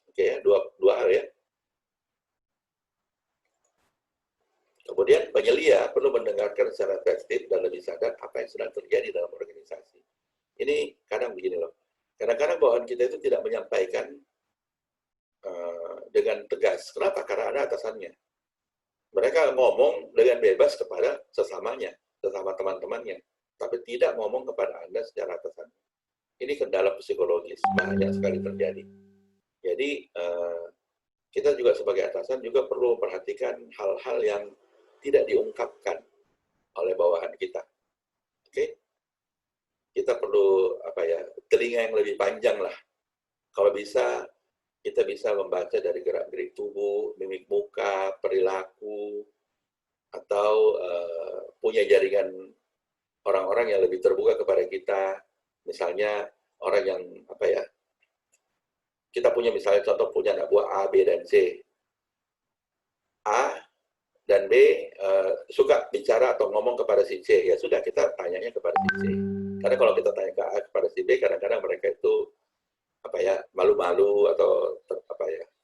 Oke ya, dua hal ya. Kemudian penyelia perlu mendengarkan secara efektif dan lebih sadar apa yang sedang terjadi dalam organisasi. Ini kadang begini loh. Kadang-kadang bawahan kita itu tidak menyampaikan dengan tegas. Kenapa? Karena ada atasannya. Mereka ngomong dengan bebas kepada sesamanya, sesama teman-temannya, tapi tidak ngomong kepada Anda secara atasan. Ini kendala psikologis, banyak sekali terjadi. Jadi, kita juga sebagai atasan juga perlu memperhatikan hal-hal yang tidak diungkapkan oleh bawahan kita. Oke? Kita perlu telinga yang lebih panjang lah. Kalau bisa, kita bisa membaca dari gerak-gerik tubuh, mimik muka, perilaku, atau punya jaringan orang-orang yang lebih terbuka kepada kita. Misalnya orang yang kita punya misalnya contoh punya anak buah A, B, dan C. A dan B suka bicara atau ngomong kepada si C, ya sudah kita tanyanya kepada si C. Karena kalau kita tanya ke A kepada si B, kadang-kadang mereka itu malu-malu atau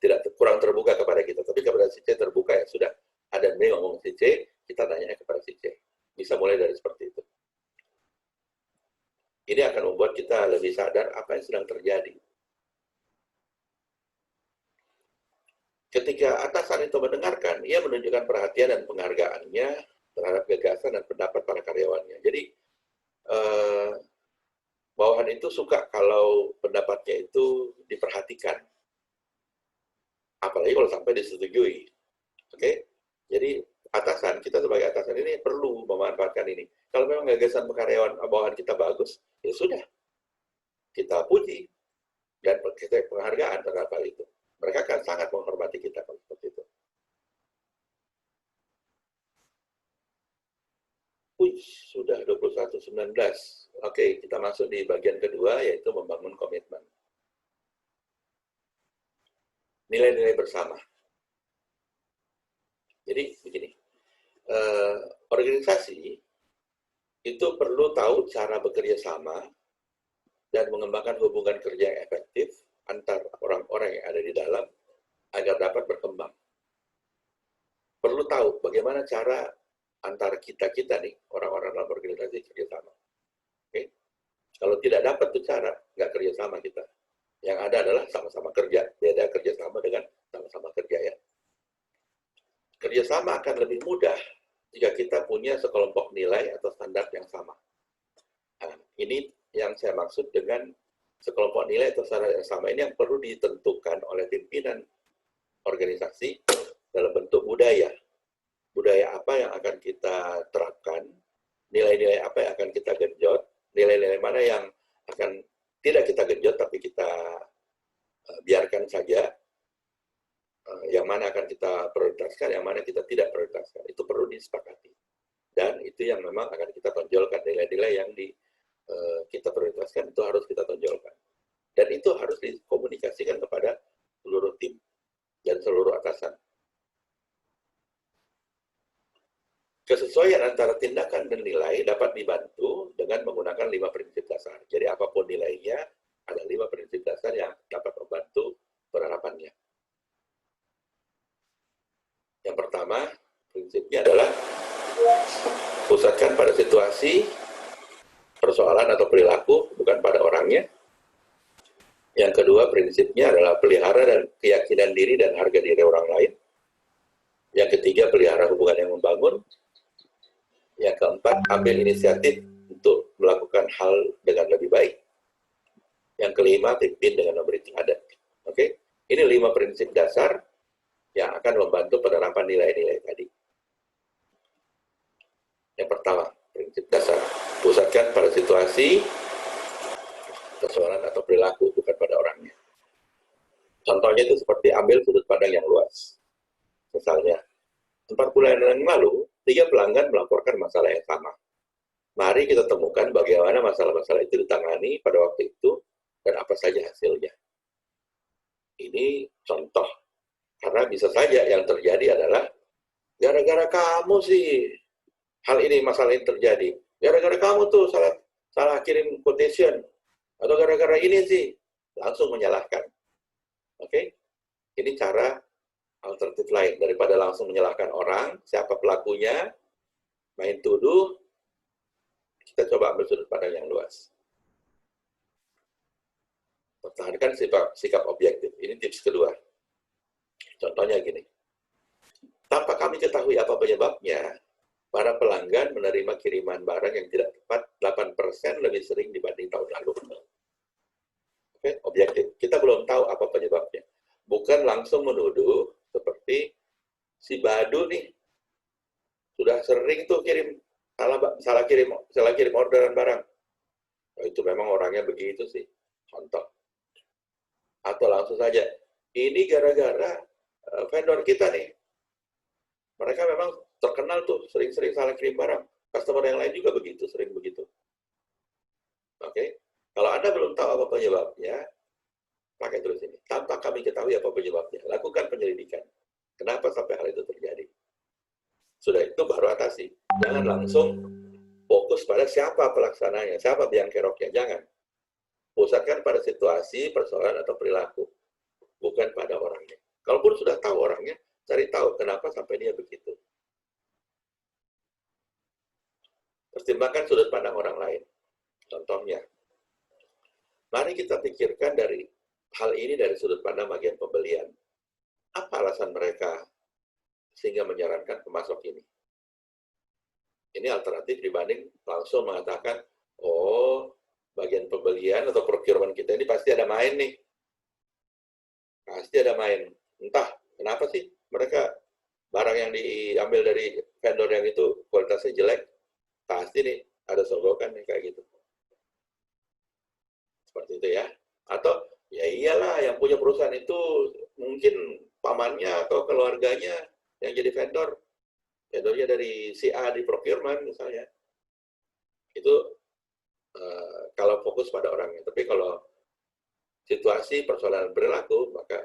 tidak kurang terbuka kepada kita. Tapi kepada si C terbuka, ya sudah. A dan B ngomong si C, kita tanya kepada si C. Bisa mulai dari seperti itu. Ini akan membuat kita lebih sadar apa yang sedang terjadi. Ketika atasan itu mendengarkan, ia menunjukkan perhatian dan penghargaannya terhadap gagasan dan pendapat para karyawannya. Jadi, Bawahan itu suka kalau pendapatnya itu diperhatikan. Apalagi kalau sampai disetujui. Oke? Jadi atasan, kita sebagai atasan ini perlu memanfaatkan ini. Kalau memang gagasan karyawan bawahan kita bagus, ya sudah. Kita puji dan kita penghargaan terhadap hal itu. Mereka akan sangat menghormati kita kalau seperti itu. Sudah 21.19. Oke, kita masuk di bagian kedua, yaitu membangun komitmen. Nilai-nilai bersama. Jadi, begini. Organisasi itu perlu tahu cara bekerja sama dan mengembangkan hubungan kerja yang efektif antar orang-orang yang ada di dalam agar dapat berkembang. Perlu tahu bagaimana cara antara kita-kita nih, orang-orang dalam organisasi kerjasama. Oke? Kalau tidak dapat tuh cara, nggak kerjasama kita. Yang ada adalah sama-sama kerja. Beda kerjasama dengan sama-sama kerja ya. Kerjasama akan lebih mudah jika kita punya sekelompok nilai atau standar yang sama. Nah, ini yang saya maksud dengan sekelompok nilai atau standar yang sama ini yang perlu ditentukan oleh pimpinan organisasi dalam bentuk budaya. Budaya apa yang akan kita terapkan, nilai-nilai apa yang akan kita genjot, nilai-nilai mana yang akan tidak kita genjot tapi kita biarkan saja, yang mana akan kita prioritaskan, yang mana kita tidak prioritaskan. Itu perlu disepakati. Dan itu yang memang akan kita tonjolkan, nilai-nilai yang kita prioritaskan itu harus kita tonjolkan. Dan itu harus dikomunikasikan kepada seluruh tim dan seluruh atasan. Kesesuaian antara tindakan dan nilai dapat dibantu dengan menggunakan 5 prinsip dasar. Jadi apapun nilainya, ada 5 prinsip dasar yang dapat membantu penerapannya. Yang pertama, prinsipnya adalah pusatkan pada situasi, persoalan atau perilaku, bukan pada orangnya. Yang kedua, prinsipnya adalah pelihara dan keyakinan diri dan harga diri orang lain. Yang ketiga, pelihara hubungan yang membangun. Yang keempat, ambil inisiatif untuk melakukan hal dengan lebih baik. Yang kelima, pimpin dengan memberi teladan. Oke? Ini 5 prinsip dasar yang akan membantu penerapan nilai-nilai tadi. Yang pertama, prinsip dasar. Pusatkan pada situasi, persoalan atau perilaku, bukan pada orangnya. Contohnya itu seperti ambil sudut pandang yang luas. Misalnya, 4 bulan yang lalu, 3 pelanggan melaporkan masalah yang sama. Mari kita temukan bagaimana masalah-masalah itu ditangani pada waktu itu dan apa saja hasilnya. Ini contoh. Karena bisa saja yang terjadi adalah gara-gara kamu sih hal ini, masalah ini terjadi. Gara-gara kamu tuh salah kirim quotation. Atau gara-gara ini sih langsung menyalahkan. Oke? Ini cara alternatif lain daripada langsung menyalahkan orang, siapa pelakunya, main tuduh, kita coba ambil sudut pandang yang luas. Pertahankan sikap objektif. Ini tips kedua. Contohnya gini. Tanpa kami ketahui apa penyebabnya, para pelanggan menerima kiriman barang yang tidak tepat 8% lebih sering dibanding tahun lalu. Oke, objektif. Kita belum tahu apa penyebabnya. Bukan langsung menuduh seperti si Badu nih sudah sering tuh salah kirim orderan barang. Oh, itu memang orangnya begitu sih. Contoh. Atau langsung saja, ini gara-gara vendor kita nih. Mereka memang terkenal tuh sering-sering salah kirim barang. Customer yang lain juga begitu, sering begitu. Oke. Kalau Anda belum tahu apa penyebabnya, pakai tulis ini. Tanpa kami ketahui apa penyebabnya, lakukan penyelidikan. Kenapa sampai hal itu terjadi? Sudah itu baru atasi. Jangan langsung fokus pada siapa pelaksananya, siapa biang keroknya. Jangan. Pusatkan pada situasi, persoalan, atau perilaku. Bukan pada orangnya. Kalaupun sudah tahu orangnya, cari tahu kenapa sampai dia begitu. Pertimbangkan sudut pandang orang lain. Contohnya, mari kita pikirkan dari hal ini dari sudut pandang bagian pembelian. Apa alasan mereka sehingga menyarankan pemasok ini? Ini alternatif dibanding langsung mengatakan, oh, bagian pembelian pembelian atau procurement kita ini pasti ada main nih. Pasti ada main. Entah kenapa sih mereka barang yang diambil dari vendor yang itu kualitasnya jelek. Pasti nih ada sogokan nih kayak gitu. Seperti itu ya. Atau ya iyalah yang punya perusahaan itu mungkin pamannya atau keluarganya yang jadi vendor. Vendornya dari si A di procurement misalnya. Itu kalau fokus pada orangnya. Tapi kalau situasi persoalan berlaku, maka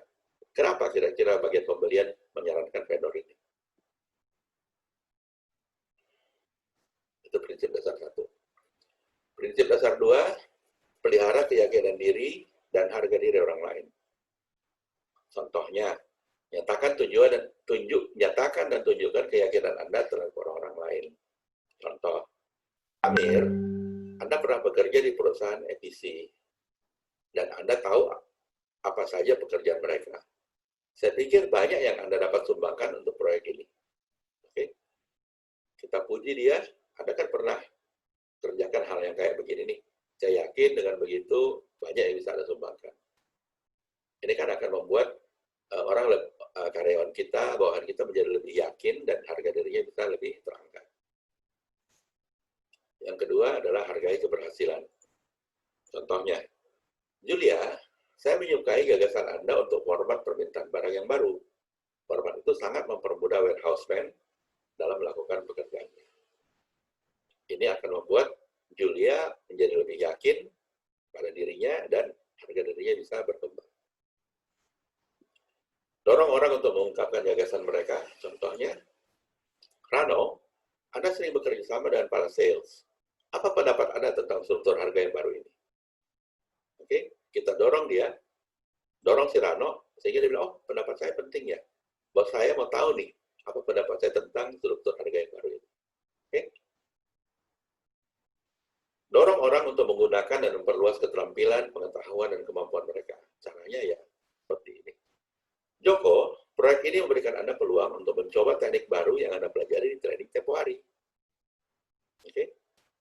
kenapa kira-kira bagian pembelian menyarankan vendor ini? Itu prinsip dasar satu. Prinsip dasar dua, pelihara keyakinan diri dan harga diri orang lain. Contohnya, nyatakan dan tunjukkan keyakinan Anda terhadap orang lain. Contoh, Amir, Anda pernah bekerja di perusahaan EPC dan Anda tahu apa saja pekerjaan mereka. Saya pikir banyak yang Anda dapat sumbangkan untuk proyek ini. Oke? Kita puji dia, Anda kan pernah kerjakan hal yang kayak begini nih. Saya yakin dengan begitu banyak yang bisa Anda sumbangkan. Ini kan akan membuat karyawan kita, bawahan kita menjadi lebih yakin dan harga dirinya bisa lebih terangkat. Yang kedua adalah hargai keberhasilan. Contohnya, Julia, saya menyukai gagasan Anda untuk format permintaan barang yang baru. Format itu sangat mempermudah warehouseman dalam melakukan pekerjaannya. Ini akan membuat Julia menjadi lebih yakin pada dirinya dan harga dirinya bisa berkembang. Dorong orang untuk mengungkapkan gagasan mereka. Contohnya, Rano, Anda sering bekerja sama dengan para sales. Apa pendapat Anda tentang struktur harga yang baru ini? Oke, kita dorong dia, dorong si Rano, sehingga dia bilang, oh pendapat saya penting ya. Bos saya mau tahu nih, apa pendapat saya tentang struktur harga yang baru ini. Oke? Dorong orang untuk menggunakan dan memperluas keterampilan, pengetahuan, dan kemampuan mereka. Caranya ya seperti ini. Joko, proyek ini memberikan Anda peluang untuk mencoba teknik baru yang Anda pelajari di training tempo hari. Oke?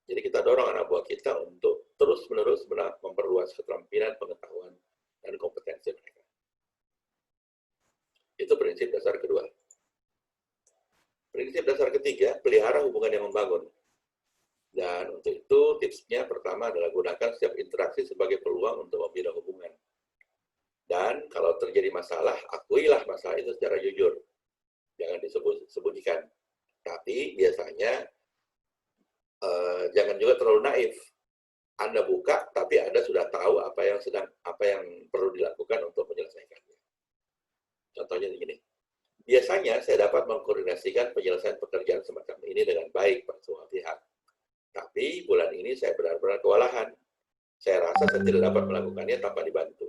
Jadi kita dorong anak buah kita untuk terus-menerus memperluas keterampilan, pengetahuan, dan kompetensi mereka. Itu prinsip dasar kedua. Prinsip dasar ketiga, pelihara hubungan yang membangun. Dan untuk itu, tipsnya pertama adalah gunakan setiap interaksi sebagai peluang untuk membina hubungan. Dan kalau terjadi masalah, akuilah masalah itu secara jujur. Jangan disembunyikan. Tapi biasanya jangan juga terlalu naif. Anda buka, tapi Anda sudah tahu apa yang perlu dilakukan untuk menyelesaikannya. Contohnya begini. Biasanya saya dapat mengkoordinasikan penyelesaian pekerjaan semacam ini dengan baik pada semua pihak. Tapi bulan ini saya benar-benar kewalahan. Saya rasa saya tidak dapat melakukannya tanpa dibantu.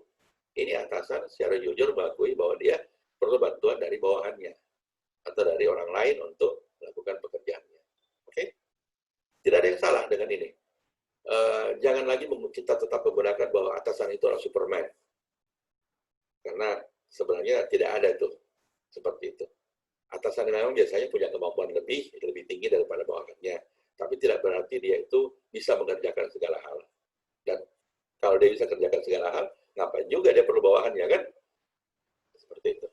Ini atasan secara jujur mengakui bahwa dia perlu bantuan dari bawahannya atau dari orang lain untuk melakukan pekerjaannya. Oke? Tidak ada yang salah dengan ini. Jangan lagi kita tetap menggunakan bahwa atasan itu adalah Superman. Karena sebenarnya tidak ada tuh seperti itu. Atasan memang biasanya punya kemampuan lebih tinggi daripada bawahannya. Tapi tidak berarti dia itu bisa mengerjakan segala hal. Dan kalau dia bisa kerjakan segala hal, ngapain juga dia perlu bawahannya, kan? Seperti itu.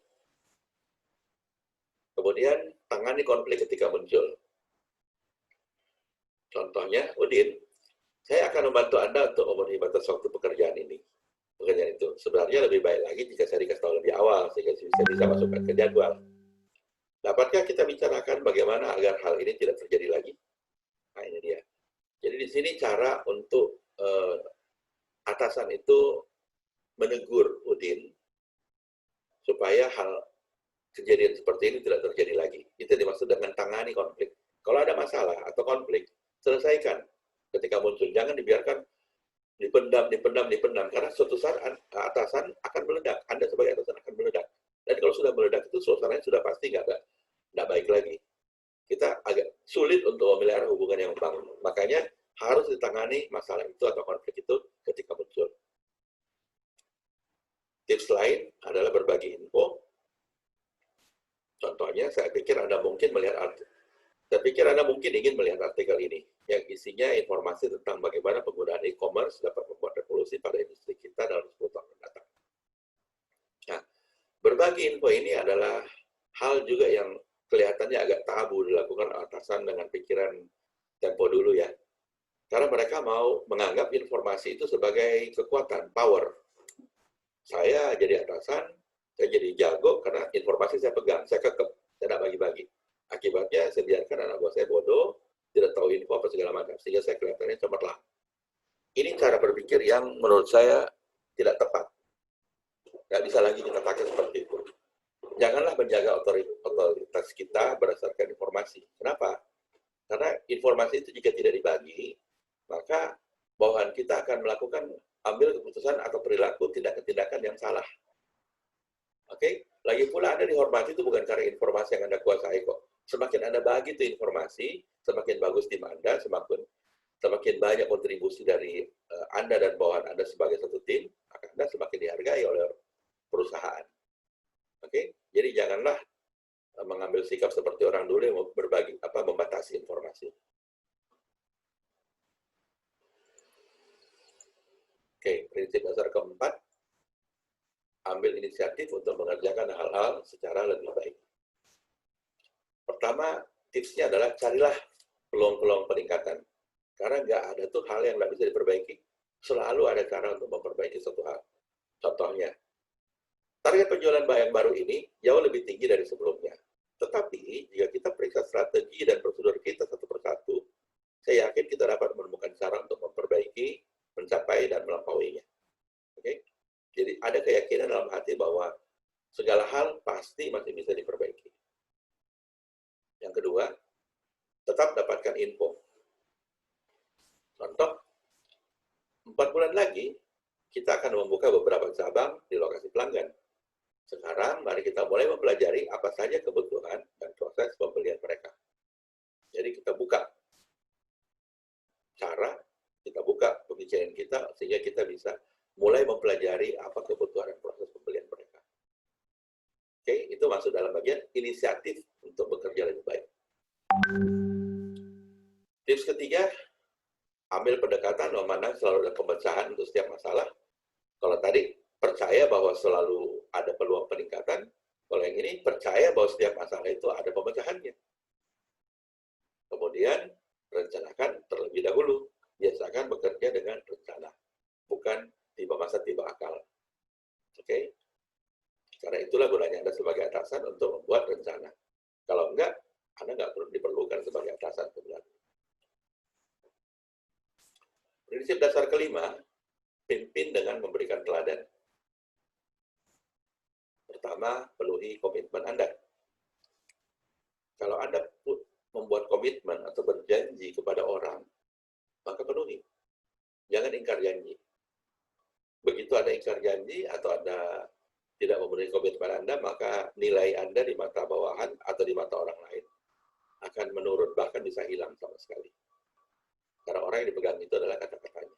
Kemudian, tangani konflik ketika muncul. Contohnya, Udin, saya akan membantu Anda untuk memenuhi batas waktu pekerjaan ini. Pekerjaan itu sebenarnya lebih baik lagi jika saya dikasih tahu lebih awal, sehingga saya bisa masukkan ke jadwal. Dapatkah kita bicarakan bagaimana agar hal ini tidak terjadi lagi? Nah, ini dia. Jadi di sini cara untuk atasan itu menegur Udin supaya hal kejadian seperti ini tidak terjadi lagi. Itu dimaksud dengan tangani konflik. Kalau ada masalah atau konflik, selesaikan ketika muncul. Jangan dibiarkan dipendam. Karena suatu saat atasan akan meledak. Anda sebagai atasan akan meledak. Dan kalau sudah meledak itu suasananya sudah pasti nggak baik lagi. Kita agak sulit untuk memelihara hubungan yang membangun. Makanya harus ditangani masalah itu atau konflik itu ketika muncul. Tips lain adalah berbagi info. Contohnya, saya pikir Anda mungkin melihat Saya pikir Anda mungkin ingin melihat artikel ini, yang isinya informasi tentang bagaimana penggunaan e-commerce dapat membuat revolusi pada industri kita dalam 10 tahun mendatang. Nah, berbagi info ini adalah hal juga yang kelihatannya agak tabu dilakukan atasan dengan pikiran tempo dulu ya. Karena mereka mau menganggap informasi itu sebagai kekuatan, power. Saya jadi atasan, saya jadi jago karena informasi saya pegang, saya kekep, saya tidak bagi-bagi. Akibatnya saya biarkan anak buah saya bodoh, tidak tahu info apa segala macam, sehingga saya kelihatannya cemerlang. Ini cara berpikir yang menurut saya tidak tepat. Nggak bisa lagi kita pakai seperti itu. Janganlah menjaga otoritas kita berdasarkan informasi. Kenapa? Karena informasi itu jika tidak dibagi, maka bawahan kita akan melakukan ambil keputusan atau perilaku tindakan yang salah. Oke? Lagi pula Anda dihormati itu bukan karena informasi yang Anda kuasai kok. Semakin Anda bagi itu informasi, semakin bagus tim Anda, semakin banyak kontribusi dari Anda dan bawahan Anda sebagai satu tim, maka Anda semakin dihargai oleh perusahaan. Oke? Jadi janganlah mengambil sikap seperti orang dulu yang membatasi informasi. Oke, prinsip dasar keempat, ambil inisiatif untuk mengerjakan hal-hal secara lebih baik. Pertama, tipsnya adalah carilah peluang-peluang peningkatan. Karena nggak ada tuh hal yang nggak bisa diperbaiki. Selalu ada cara untuk memperbaiki suatu hal. Contohnya, target penjualan yang baru ini jauh lebih tinggi dari sebelumnya. Tetapi, jika kita periksa strategi dan prosedur kita satu persatu, saya yakin kita dapat menemukan cara untuk memperbaiki, mencapai, dan melampauinya. Oke? Jadi, ada keyakinan dalam hati bahwa segala hal pasti masih bisa diperbaiki. Yang kedua, tetap dapatkan info. Contoh, 4 bulan lagi, kita akan membuka beberapa cabang di lokasi pelanggan. Sekarang, mari kita mulai mempelajari apa saja kebutuhan dan proses pembelian mereka. Jadi kita buka cara, kita buka pemikiran kita, sehingga kita bisa mulai mempelajari apa kebutuhan dan proses pembelian mereka. Oke, itu masuk dalam bagian inisiatif untuk bekerja lebih baik. Tips ketiga, ambil pendekatan memandang selalu ada pemecahan untuk setiap masalah. Kalau tadi percaya bahwa selalu ada peluang peningkatan, kalau yang ini percaya bahwa setiap masalah itu ada pemecahannya. Kemudian rencanakan terlebih dahulu. Biasakan bekerja dengan rencana, bukan tiba masa tiba akal. Oke? Karena itulah gunanya Anda sebagai atasan untuk membuat rencana. Kalau enggak, Anda nggak perlu diperlukan sebagai atasan sebenarnya. Prinsip dasar kelima, pimpin dengan memberikan teladan. Pertama, penuhi komitmen Anda. Kalau Anda membuat komitmen atau berjanji kepada orang, maka penuhi. Jangan ingkar janji. Begitu ada ingkar janji atau Anda tidak memenuhi komitmen Anda, maka nilai Anda di mata bawahan atau di mata orang lain akan menurun, bahkan bisa hilang sama sekali. Karena orang yang dipegang itu adalah kata-katanya.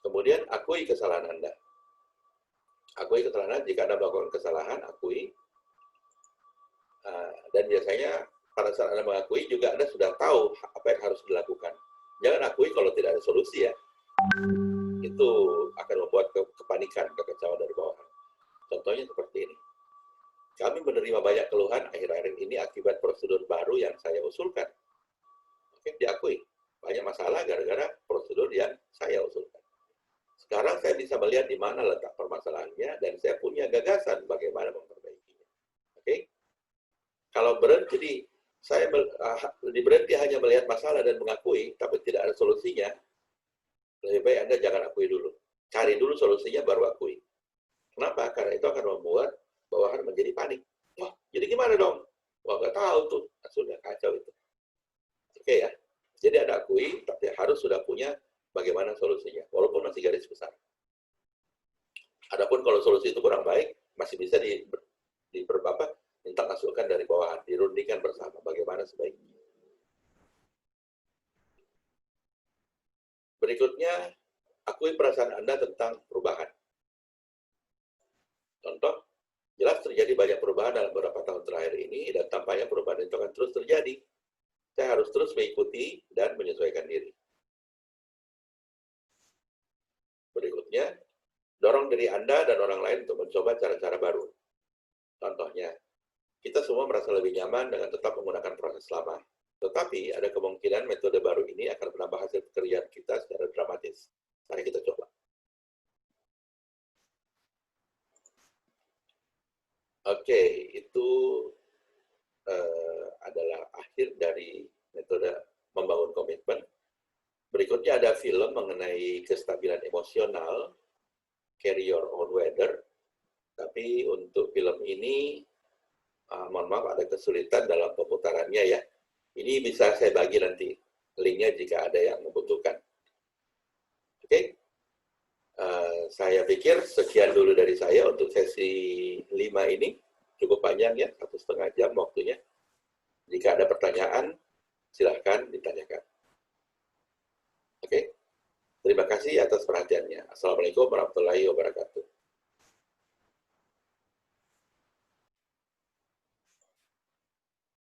Kemudian, akui kesalahan Anda. Akui kesalahan, jika Anda melakukan kesalahan, akui. Dan biasanya pada saat Anda mengakui juga Anda sudah tahu apa yang harus dilakukan. Jangan akui kalau tidak ada solusi ya. Itu akan membuat kepanikan, kekecewaan dari bawahan. Contohnya seperti ini. Kami menerima banyak keluhan akhir-akhir ini akibat prosedur baru yang saya usulkan. Oke, diakui. Banyak masalah gara-gara prosedur yang saya usulkan. Sekarang saya bisa melihat di mana letak permasalahannya dan saya punya gagasan bagaimana memperbaikinya. Oke? Kalau berhenti hanya melihat masalah dan mengakui, tapi tidak ada solusinya, lebih baik Anda jangan akui dulu. Cari dulu solusinya, baru akui. Kenapa? Karena itu akan membuat bawahan menjadi panik. Wah, jadi gimana dong? Wah, nggak tahu tuh. Sudah kacau itu. Oke ya? Jadi Anda akui, tapi harus sudah punya bagaimana solusinya, walaupun masih garis besar. Adapun kalau solusi itu kurang baik, masih bisa minta masukan dari bawahan, dirundingkan bersama bagaimana sebaiknya. Berikutnya, akui perasaan Anda tentang perubahan. Contoh, jelas terjadi banyak perubahan dalam beberapa tahun terakhir ini, dan tampaknya perubahan itu akan terus terjadi. terus mengikuti dan menyesuaikan diri. Berikutnya, dorong diri Anda dan orang lain untuk mencoba cara-cara baru. Contohnya, kita semua merasa lebih nyaman dengan tetap menggunakan proses lama. Tetapi ada kemungkinan metode baru ini akan menambah hasil pekerjaan kita secara dramatis. Mari kita coba. Oke, itu adalah akhir dari metode membangun komitmen. Berikutnya ada film mengenai kestabilan emosional, Carry Your Own Weather. Tapi untuk film ini, mohon maaf ada kesulitan dalam pemutarannya ya. Ini bisa saya bagi nanti linknya jika ada yang membutuhkan. Oke, saya pikir sekian dulu dari saya untuk sesi 5 ini. Cukup panjang ya, 1,5 jam waktunya. Jika ada pertanyaan, silahkan ditanyakan. Oke, terima kasih atas perhatiannya. Assalamualaikum warahmatullahi wabarakatuh.